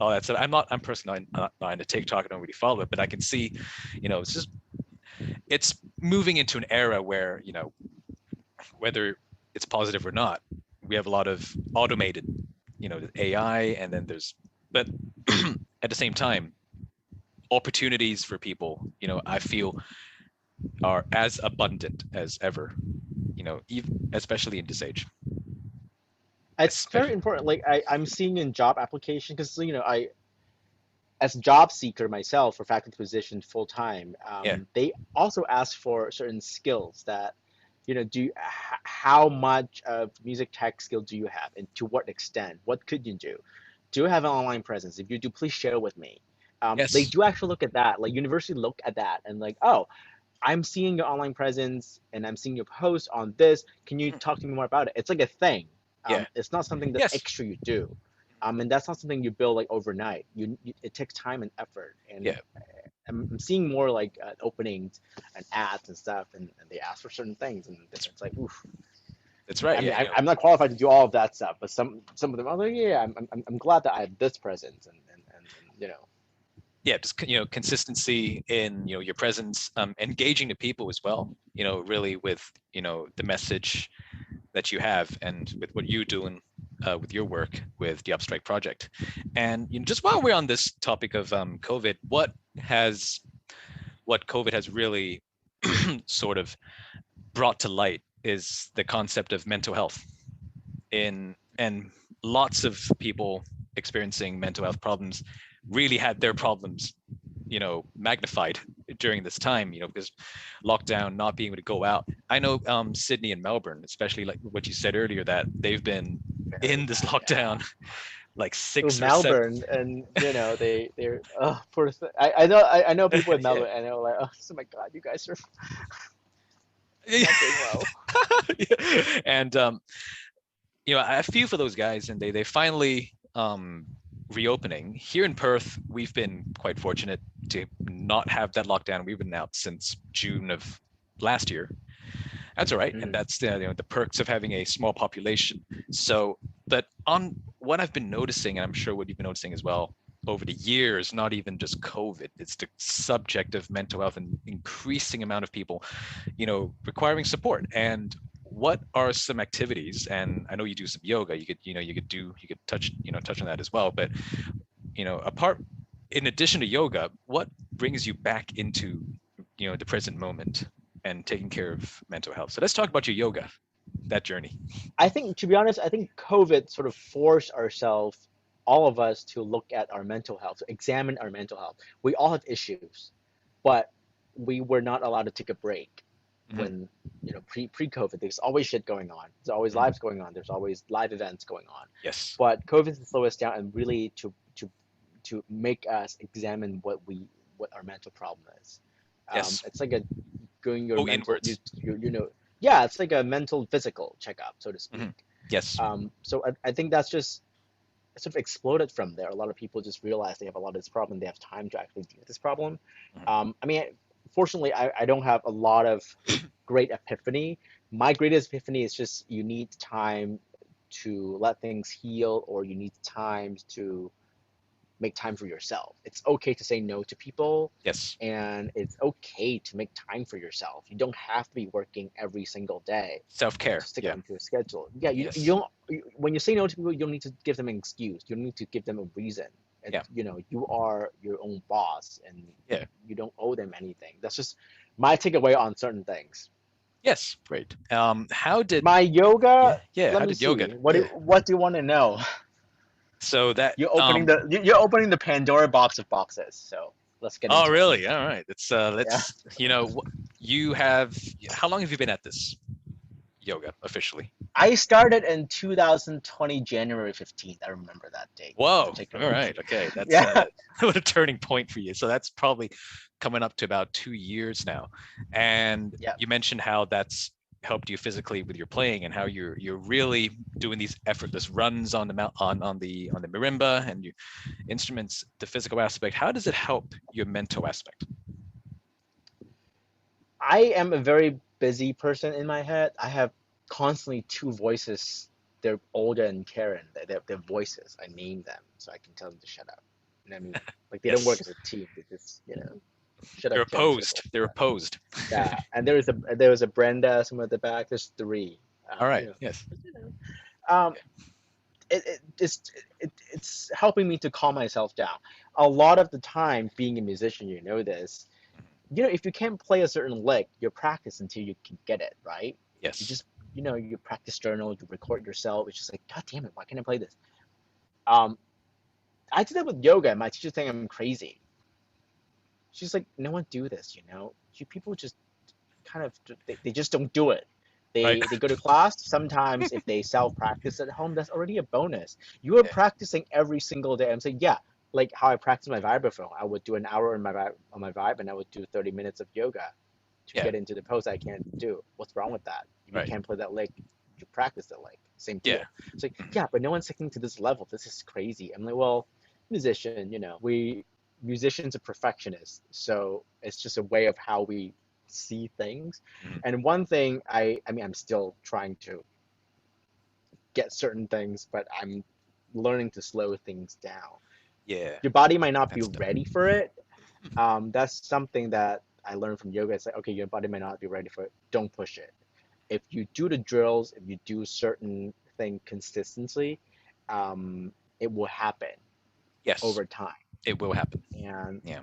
all that stuff. I'm personally not into TikTok. I don't really follow it, but I can see, it's moving into an era where whether it's positive or not. We have a lot of automated, AI, and then but at the same time, opportunities for people, I feel are as abundant as ever, especially in this age, It's very especially. important. Like I'm seeing in job application because I as a job seeker myself for faculty position full time, Yeah. they also ask for certain skills that, how much of music tech skill do you have, and to what extent? What could you do? Do you have an online presence? If you do, please share with me. They Yes. do actually look at that. Like university look at that and like, oh, I'm seeing your online presence and I'm seeing your post on this. Can you Mhm. talk to me more about it? It's like a thing. Yeah. It's not something that's Yes. extra you do. And that's not something you build like overnight. It takes time and effort. And Yeah. I'm seeing more like openings and ads and stuff, and they ask for certain things, and That's it's like, oof. that's right. I mean, Yeah. I'm not qualified to do all of that stuff, but some of them, I'm like, yeah, I'm glad that I have this presence, and. Yeah, just consistency in your presence, engaging the people as well, really with the message that you have and with what you're doing with your work with the Upstrike project. And just while we're on this topic of COVID, what COVID has really sort of brought to light is the concept of mental health in and lots of people experiencing mental health problems really had their problems magnified during this time, because lockdown, not being able to go out. I know Sydney and Melbourne, especially like what you said earlier, that they've been Very in this bad, yeah. lockdown like So 6 or 7. Melbourne, and they're poor I know people in Yeah. Melbourne, and they're like, oh my God, you guys are not doing well. And I feel for those guys, and they finally reopening. Here in Perth, we've been quite fortunate to not have that lockdown. We've been out since June of last year. That's all right, and Mm. that's the perks of having a small population. So, but on what I've been noticing, and I'm sure what you've been noticing as well over the years, not even just COVID, it's the subject of mental health and increasing amount of people, requiring support. And what are some activities? And I know you do some yoga. You could touch on that as well. But apart, in addition to yoga, what brings you back into the present moment and taking care of mental health? So let's talk about your yoga, that journey. I think, to be honest, I think COVID sort of forced ourselves, all of us, to look at our mental health, to examine our mental health. We all have issues, but we were not allowed to take a break Hmm. when, pre-COVID. There's always shit going on. There's always Hmm. lives going on. There's always live events going on. Yes. But COVID has slowed us down and really to make us examine what our mental problem is. Yes. It's like a going your Go mental inwards. yeah, it's like a mental physical checkup, so to Hmm. speak. Yes. So I think that's just sort of exploded from there. A lot of people just realize they have a lot of this problem. They have time to actually deal with this problem. Hmm. I mean, fortunately, I don't have a lot of great epiphany. My greatest epiphany is just you need time to let things heal, or you need time to make time for yourself. It's okay to say no to people, Yes. and it's okay to make time for yourself. You don't have to be working every single day Self-care. to stick Yeah. it into a schedule. Yeah, you Yes. don't. When you say no to people, you don't need to give them an excuse. You don't need to give them a reason. And Yeah. you are your own boss, and Yeah. you don't owe them anything. That's just my takeaway on certain things. Yes. Great. How did My Yeah, yoga. yeah. Let How me did yoga? see. Yeah. What do you want to know? So that You're opening the Pandora box of boxes. So let's get Oh, into it. really? All right. Yeah. Let's you have how long have you been at this yoga officially? I started in 2020, January 15th. I remember that date Whoa. All particularly. right. Okay. That's Yeah. what a turning point for you. So that's probably coming up to about 2 years now. And Yeah. you mentioned how that's helped you physically with your playing and how you're really doing these effortless runs on the on the marimba and your instruments, the physical aspect. How does it help your mental aspect? I am a very busy person in my head. I have constantly two voices. They're Olga and Karen. They're voices. I name them so I can tell them to shut up. You know what I mean? Like they don't work Yes. as a team. They just. Shut They're up, Jen. opposed. They're opposed. Yeah, and there was a Brenda somewhere at the back. There's three. All You right. know, Yes. you know. It's helping me to calm myself down. A lot of the time, being a musician, you know this. If you can't play a certain lick, you practice until you can get it right. You Yes. just, you practice journal, you record yourself. It's just like, God damn it, why can't I play this? Um, I did that with yoga, and my teacher think I'm crazy. She's like, no one do this, You people just kind of they just don't do it. Right. They go to class. Sometimes if they self practice at home, that's already a bonus. You are Yeah. practicing every single day. I'm saying, yeah, like how I practice my vibraphone. I would do an hour on my vibe, and I would do 30 minutes of yoga to Yeah. get into the pose I can't do. What's wrong with that? If you Right. can't play that lick, you practice the lick. Same Yeah. deal. It's like, yeah, but no one's sticking to this level. This is crazy. I'm like, well, musician, we musicians are perfectionists, so it's just a way of how we see things. Mhm. And one thing I mean, I'm still trying to get certain things, but I'm learning to slow things down. Yeah. Your body might not be That's dope. ready for it. That's something that I learned from yoga. It's like, okay, your body might not be ready for it. Don't push it. If you do the drills, if you do certain thing consistently, it will happen Yes. over time. It will happen. And Yeah.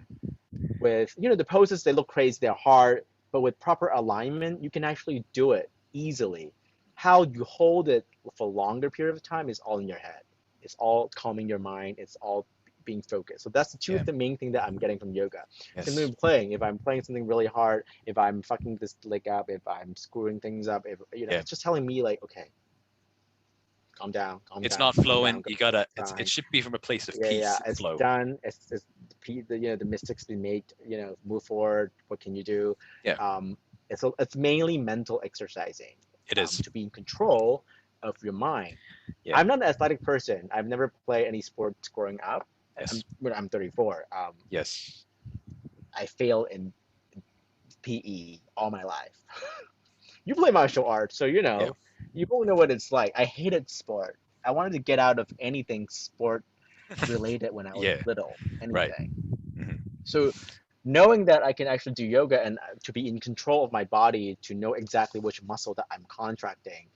with the poses, they look crazy, they're hard, but with proper alignment, you can actually do it easily. How you hold it for a longer period of time is all in your head. It's all calming your mind. It's all being focused. So that's Yeah. the main thing that I'm getting from yoga. Same thing Yes. with playing. If I'm playing something really hard, if I'm fucking this lick up, if I'm screwing things up, if Yeah. it's just telling me like, okay, calm down, calm It's down, not calm flowing. down, go You gotta. It time. should be from a place of Yeah, peace, it's flow. done. It's the mistakes been made. Move forward. What can you do? Yeah. It's mainly mental exercising. It is. To be in control of your mind. Yeah. I'm not an athletic person. I've never played any sports growing up. Yes. I'm 34. Yes. I failed in PE all my life. You play martial arts, so Yeah. you won't know what it's like. I hated sport. I wanted to get out of anything sport related when I was Yeah. little, Right. anything. Hmm. So knowing that I can actually do yoga and to be in control of my body, to know exactly which muscle that I'm contracting,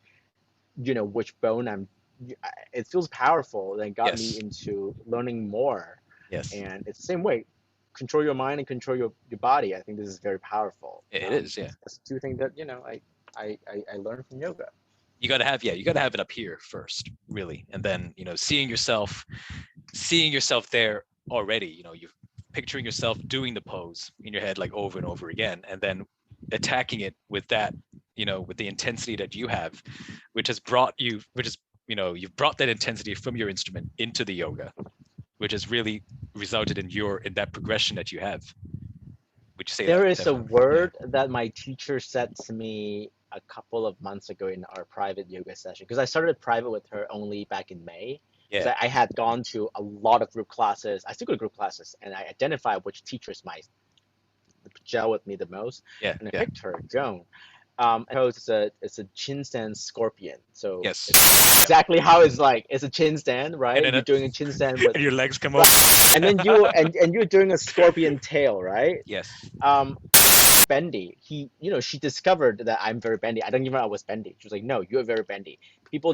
which bone it feels powerful. That got me Yes. into learning more. Yes. And it's the same way. Control your mind and control your body. I think this is very powerful. It is. Yeah. That's two things that, I learned from yoga. You gotta have. Yeah. You gotta have it up here first, really, and then seeing yourself there already. You're picturing yourself doing the pose in your head like over and over again, and then attacking it with that, with the intensity that you have, which is you've brought that intensity from your instrument into the yoga, which has really resulted in that progression that you have. Would you say that? There is a Definitely. Yeah. word that my teacher said to me a couple of months ago in our private yoga session, because I started private with her only back in May. Yeah. So I had gone to a lot of group classes. I still go to group classes, and I identified which teachers might gel with me the most. Yeah. And I Yeah. picked her, Joan. It's a chin stand scorpion. So Yes. it's exactly how it's like. It's a chin stand, right? And then You're doing a chin stand with, and your legs come up. and then you're doing a scorpion tail, right? Yes. Um, bendy. She discovered that I'm very bendy. I didn't even know I was bendy. She was like, "No, you're very bendy. People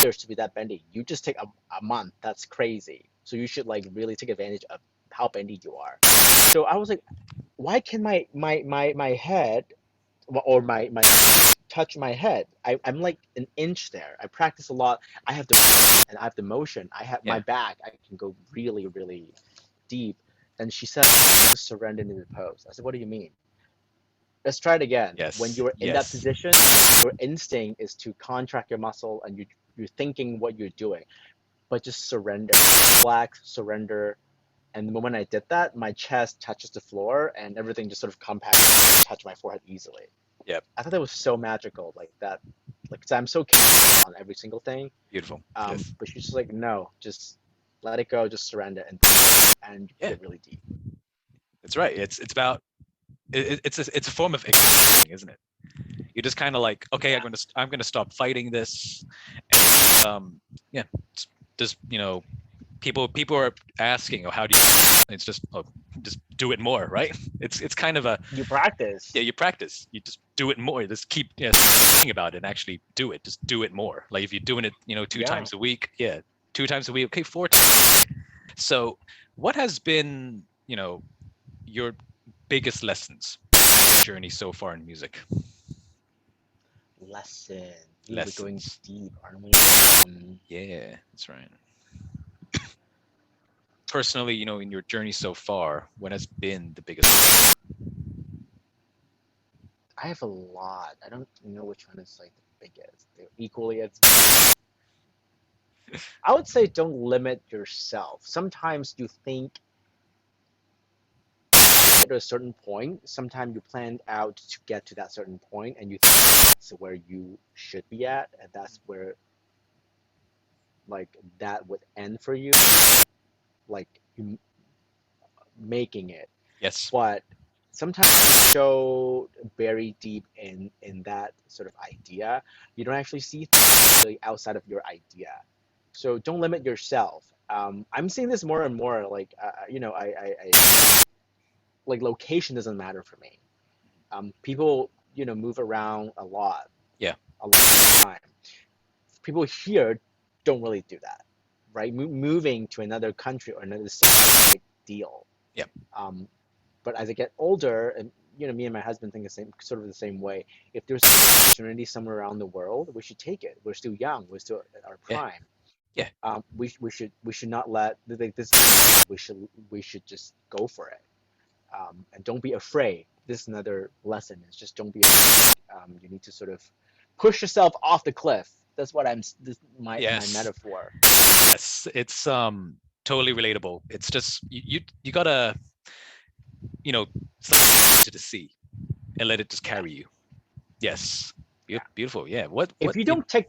years to be that bendy. You just take a month. That's crazy. So you should like really take advantage of how bendy you are." So I was like, "Why can my head or my touch my head? I'm like an inch there. I practice a lot. I have the and I have the motion. I have my Yeah. back. I can go really really deep." And she said, "Surrender into the pose." I said, "What do you mean?" Let's try it again. When Yes. you're in that Yes. position, your instinct is to contract your muscle and you're thinking what you're doing, but just surrender. Relax, surrender. And the moment I did that, my chest touches the floor and everything just sort of compacts, touch my forehead easily. Yep. I thought that was so magical, like that. Like, 'cause I'm so on every single thing. Beautiful. Yes. But she's just like, no, just let it go, just surrender, and you Yeah. get really deep. That's right. It's about it's a form of exercising, isn't it? You're just kind of like, okay, Yeah. I'm gonna stop fighting this. And, yeah, just people are asking, oh, how do you, it's just do it more, right? It's kind of a, You practice. yeah, you practice, you just do it more, you just keep, yeah, thinking about it and actually do it, just do it more. Like if you're doing it, two Yeah. times a week, yeah, 2 times a week, okay, 4 times. So what has been, your biggest lessons journey so far in music? Lesson. Ooh, we're going Lessons, deep, aren't we? yeah, that's right. Personally, in your journey so far, what has been the biggest? I have a lot. I don't know which one is like the biggest. They're equally as. I would say don't limit yourself. Sometimes you think at a certain point, sometimes you planned out to get to that certain point and you think that's where you should be at, and that's where like that would end for you, like you making it. Yes. But sometimes so very deep in that sort of idea, you don't actually see things really outside of your idea. So don't limit yourself. I'm seeing this more and more. Like like location doesn't matter for me. People move around Yeah. a lot of time. People here don't really do that, right? Moving to another country or another city is a big deal. Yeah. Um, but as I get older, and me and my husband think the same, sort of the same way. If there's an opportunity somewhere around the world, we should take it. We're still young. We're still at our Yeah. prime. Yeah. We should not let like this. We should just go for it. And don't be afraid. This is another lesson. Is just don't be afraid. You need to sort of push yourself off the cliff. That's what my Yes. metaphor. Yes. It's totally relatable. It's just you gotta, to the sea and let it just carry you. Yes. Yeah. Beautiful. Yeah. What If you you, don't take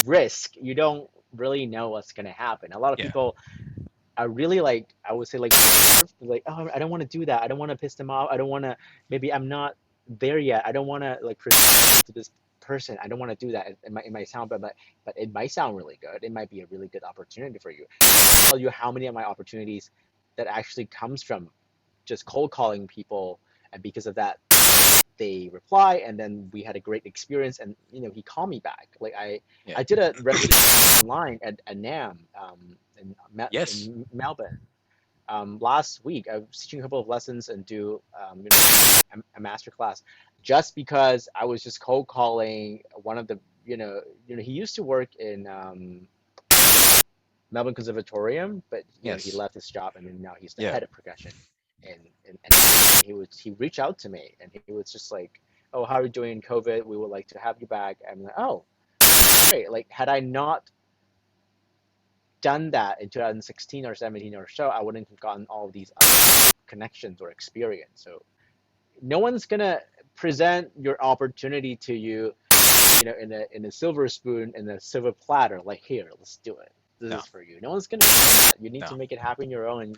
risk, you don't really know what's gonna happen. A lot of yeah. people are really like, I would say like, oh, I don't want to do that. I don't want to piss them off. I don't want to. Maybe I'm not there yet. I don't want to like present to this person. I don't want to do that. It might sound bad, but it might sound really good. It might be a really good opportunity for you. I'll tell you how many of my opportunities that actually comes from just cold calling people, and because of that they reply, and then we had a great experience, and he called me back. Like Yeah. I did a residency online at NAM, Yes. in Melbourne, last week. I was teaching a couple of lessons and do a master class, just because I was just cold calling one of the he used to work in Melbourne Conservatorium, but he Yes. left his job, and then now he's the Yeah. head of percussion. And he reached out to me, and he was just like, "Oh, how are you doing in COVID? We would like to have you back." I'm like, "Oh, great!" Like, had I not done that in 2016 or 17 or so, I wouldn't have gotten all of these connections or experience. So no one's gonna present your opportunity to you, in a silver spoon, in a silver platter. Like, here, let's do it. This No. is for you. No one's gonna do that. You need to No. make it happen your own,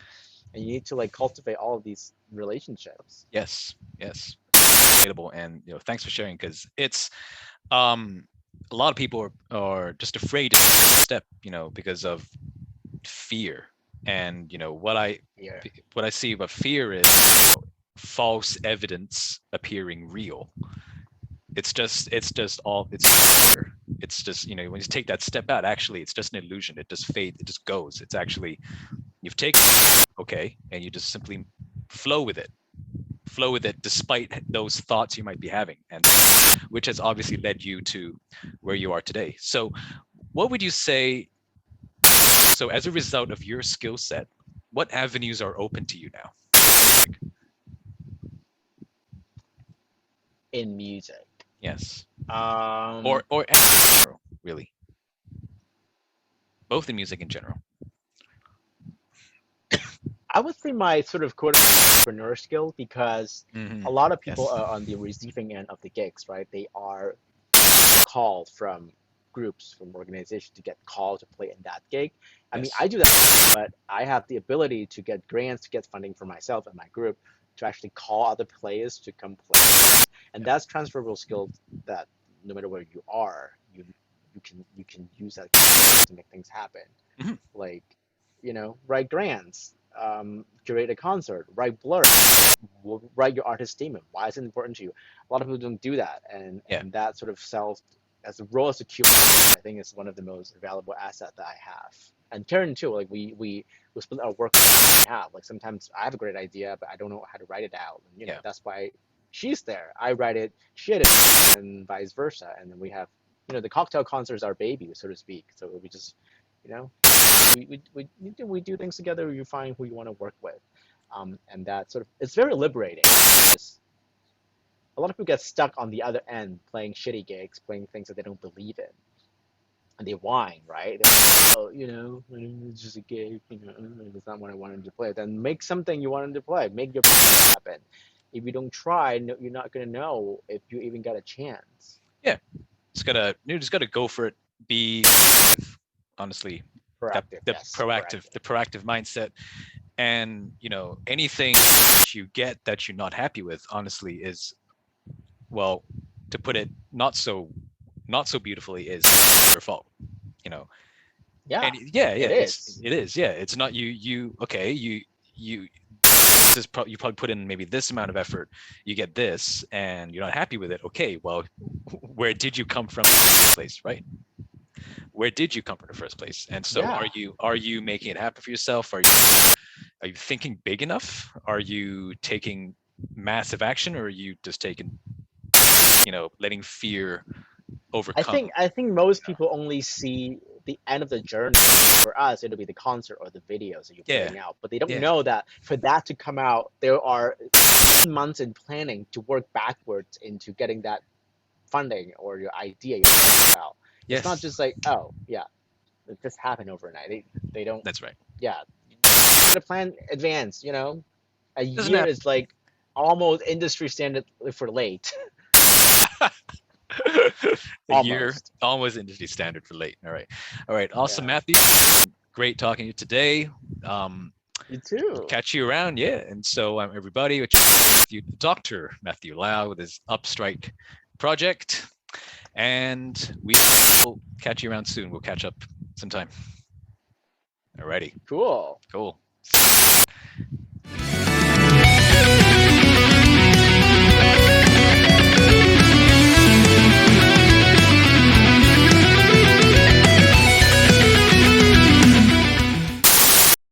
and you need to like cultivate all of these relationships. Yes. Yes. Relatable. And thanks for sharing, because it's um a lot of people are just afraid to step, because of fear. And Yeah. what I see about fear is false evidence appearing real. It's just when you take that step out, actually it's just an illusion. It just fades, it just goes. It's actually, you've taken, okay, and you just simply flow with it. Flow with it despite those thoughts you might be having, and which has obviously led you to where you are today. So what would you say, so as a result of your skill set, what avenues are open to you now? In music. Yes. Um, Or really, both in music in general. I would say my sort of quote entrepreneur skill, because Hmm. a lot of people Yes. are on the receiving end of the gigs, right? They are called from groups, from organizations, to get called to play in that gig. I mean, Yes. I do that, but I have the ability to get grants, to get funding for myself and my group, to actually call other players to come play. And Yep. that's transferable skills that no matter where you are, you can use that to make things happen. Hmm. Like, write grants, curate a concert, write blurb, write your artist statement. Why is it important to you? A lot of people don't do that, and Yeah. and that sort of self as a role as a QA, I think is one of the most valuable asset that I have. And Karen too, like we split our work in half. Like sometimes I have a great idea, but I don't know how to write it out. And Yeah. that's why she's there. I write it, she edits it, and vice versa. And then we have, the cocktail concert is our baby, so to speak. So we just, you know, we do things together. You find who you want to work with, and that sort of it's very liberating. A lot of people get stuck on the other end playing shitty gigs, playing things that they don't believe in, and they whine, right? Oh, it's just a gig, it's not what I wanted to play. Then make something you wanted to play, make your happen. If you don't try, no, you're not gonna know if you even got a chance. Yeah, you just gotta go for it. Be honestly Proactive, the yes, proactive mindset, and anything you get that you're not happy with, honestly, is, well, to put it not so beautifully, is your fault. Yeah, And yeah, it is. it is. Yeah, it's not okay. This is you probably put in maybe this amount of effort. You get this, and you're not happy with it. Okay, well, where did you come from in the first place, right? Where did you come from in the first place? And so, Yeah. are you making it happen for yourself? Are you thinking big enough? Are you taking massive action, or are you just taking, letting fear overcome? I think most people only see the end of the journey. For us, it'll be the concert or the videos that you're Yeah, putting out, but they don't yeah, know that for that to come out, there are months in planning to work backwards into getting that funding or your idea out. It's not yes, just like, oh yeah, it just happened overnight. They don't. that's right. Yeah, you gotta plan advance. A Doesn't year happen. is like almost industry standard for late. A year, Almost. almost industry standard for late. All right, awesome, Yeah. Matthew. Great talking to you today. You too. Catch you around, yeah. And so, everybody, Dr. Matthew Lau with his Upstrike project, and we will catch you around soon. We'll catch up sometime. Alrighty, Cool. cool.